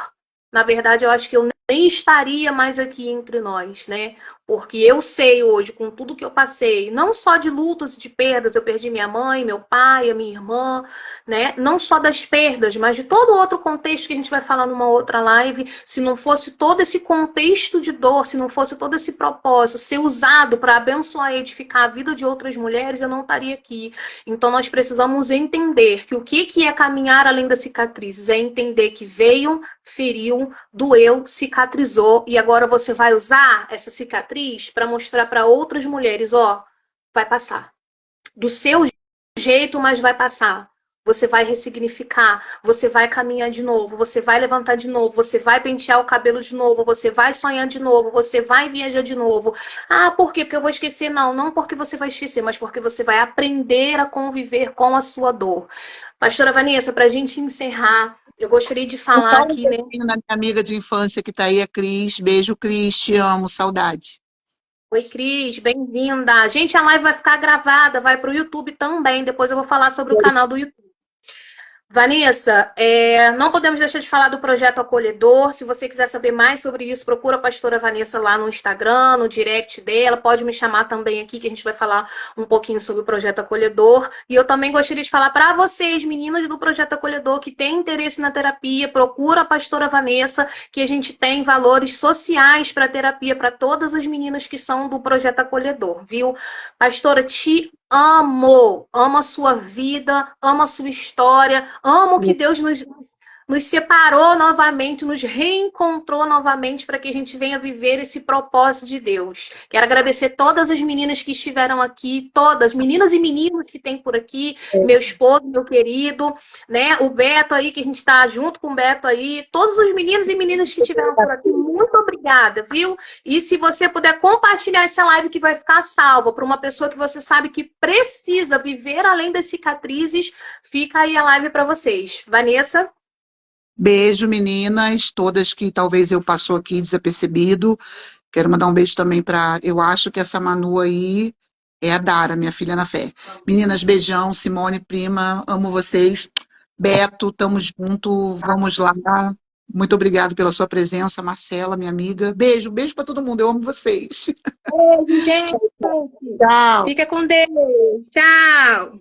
Speaker 1: na verdade, eu acho que eu nem estaria mais aqui entre nós, né? Porque eu sei hoje, com tudo que eu passei, não só de lutos e de perdas, eu perdi minha mãe, meu pai, a minha irmã, né? Não só das perdas, mas de todo outro contexto que a gente vai falar numa outra live. Se não fosse todo esse contexto de dor, se não fosse todo esse propósito ser usado para abençoar e edificar a vida de outras mulheres, eu não estaria aqui. Então nós precisamos entender que o que é caminhar além das cicatrizes? É entender que veio, feriu, doeu, cicatrizou e agora você vai usar essa cicatriz para mostrar para outras mulheres, ó, vai passar. Do seu jeito, mas vai passar. Você vai ressignificar, você vai caminhar de novo, você vai levantar de novo, você vai pentear o cabelo de novo, você vai sonhar de novo, você vai viajar de novo. Ah, por quê? Porque eu vou esquecer? Não, não porque você vai esquecer, mas porque você vai aprender a conviver com a sua dor. Pastora Vanessa, para a gente encerrar, eu gostaria de falar
Speaker 2: Só um
Speaker 1: aqui, né?
Speaker 2: beijinho na minha amiga de infância que está aí, a Cris. Beijo, Cris, te amo, saudade.
Speaker 1: Oi, Cris, bem-vinda. Gente, a live vai ficar gravada, vai para o YouTube também. Depois eu vou falar sobre o canal do YouTube. Vanessa, não podemos deixar de falar do projeto Acolhedor. Se você quiser saber mais sobre isso, procura a pastora Vanessa lá no Instagram, no direct dela. Pode me chamar também aqui, que a gente vai falar um pouquinho sobre o projeto Acolhedor. E eu também gostaria de falar para vocês, meninas do projeto Acolhedor, que têm interesse na terapia, procura a pastora Vanessa, que a gente tem valores sociais para terapia para todas as meninas que são do projeto Acolhedor, viu? Pastora, te amo a sua vida, amo a sua história, amo que Deus nos separou novamente, nos reencontrou novamente para que a gente venha viver esse propósito de Deus. Quero agradecer todas as meninas que estiveram aqui, todas, meninas e meninos que tem por aqui, meu esposo, meu querido, né? O Beto aí, que a gente está junto com o Beto aí, todos os meninos e meninas que estiveram por aqui, muito obrigada, viu? E se você puder compartilhar essa live que vai ficar salva para uma pessoa que você sabe que precisa viver além das cicatrizes, fica aí a live para vocês. Vanessa?
Speaker 2: Beijo, meninas, todas que talvez eu passou aqui desapercebido. Quero mandar um beijo também para. Eu acho que essa Manu aí é a Dara, minha filha na fé. Meninas, beijão. Simone, prima, amo vocês. Beto, tamo junto. Vamos lá. Muito obrigado pela sua presença, Marcela, minha amiga. Beijo, beijo para todo mundo. Eu amo vocês.
Speaker 1: Beijo, gente.
Speaker 2: Tchau.
Speaker 1: Fica com Deus. Tchau.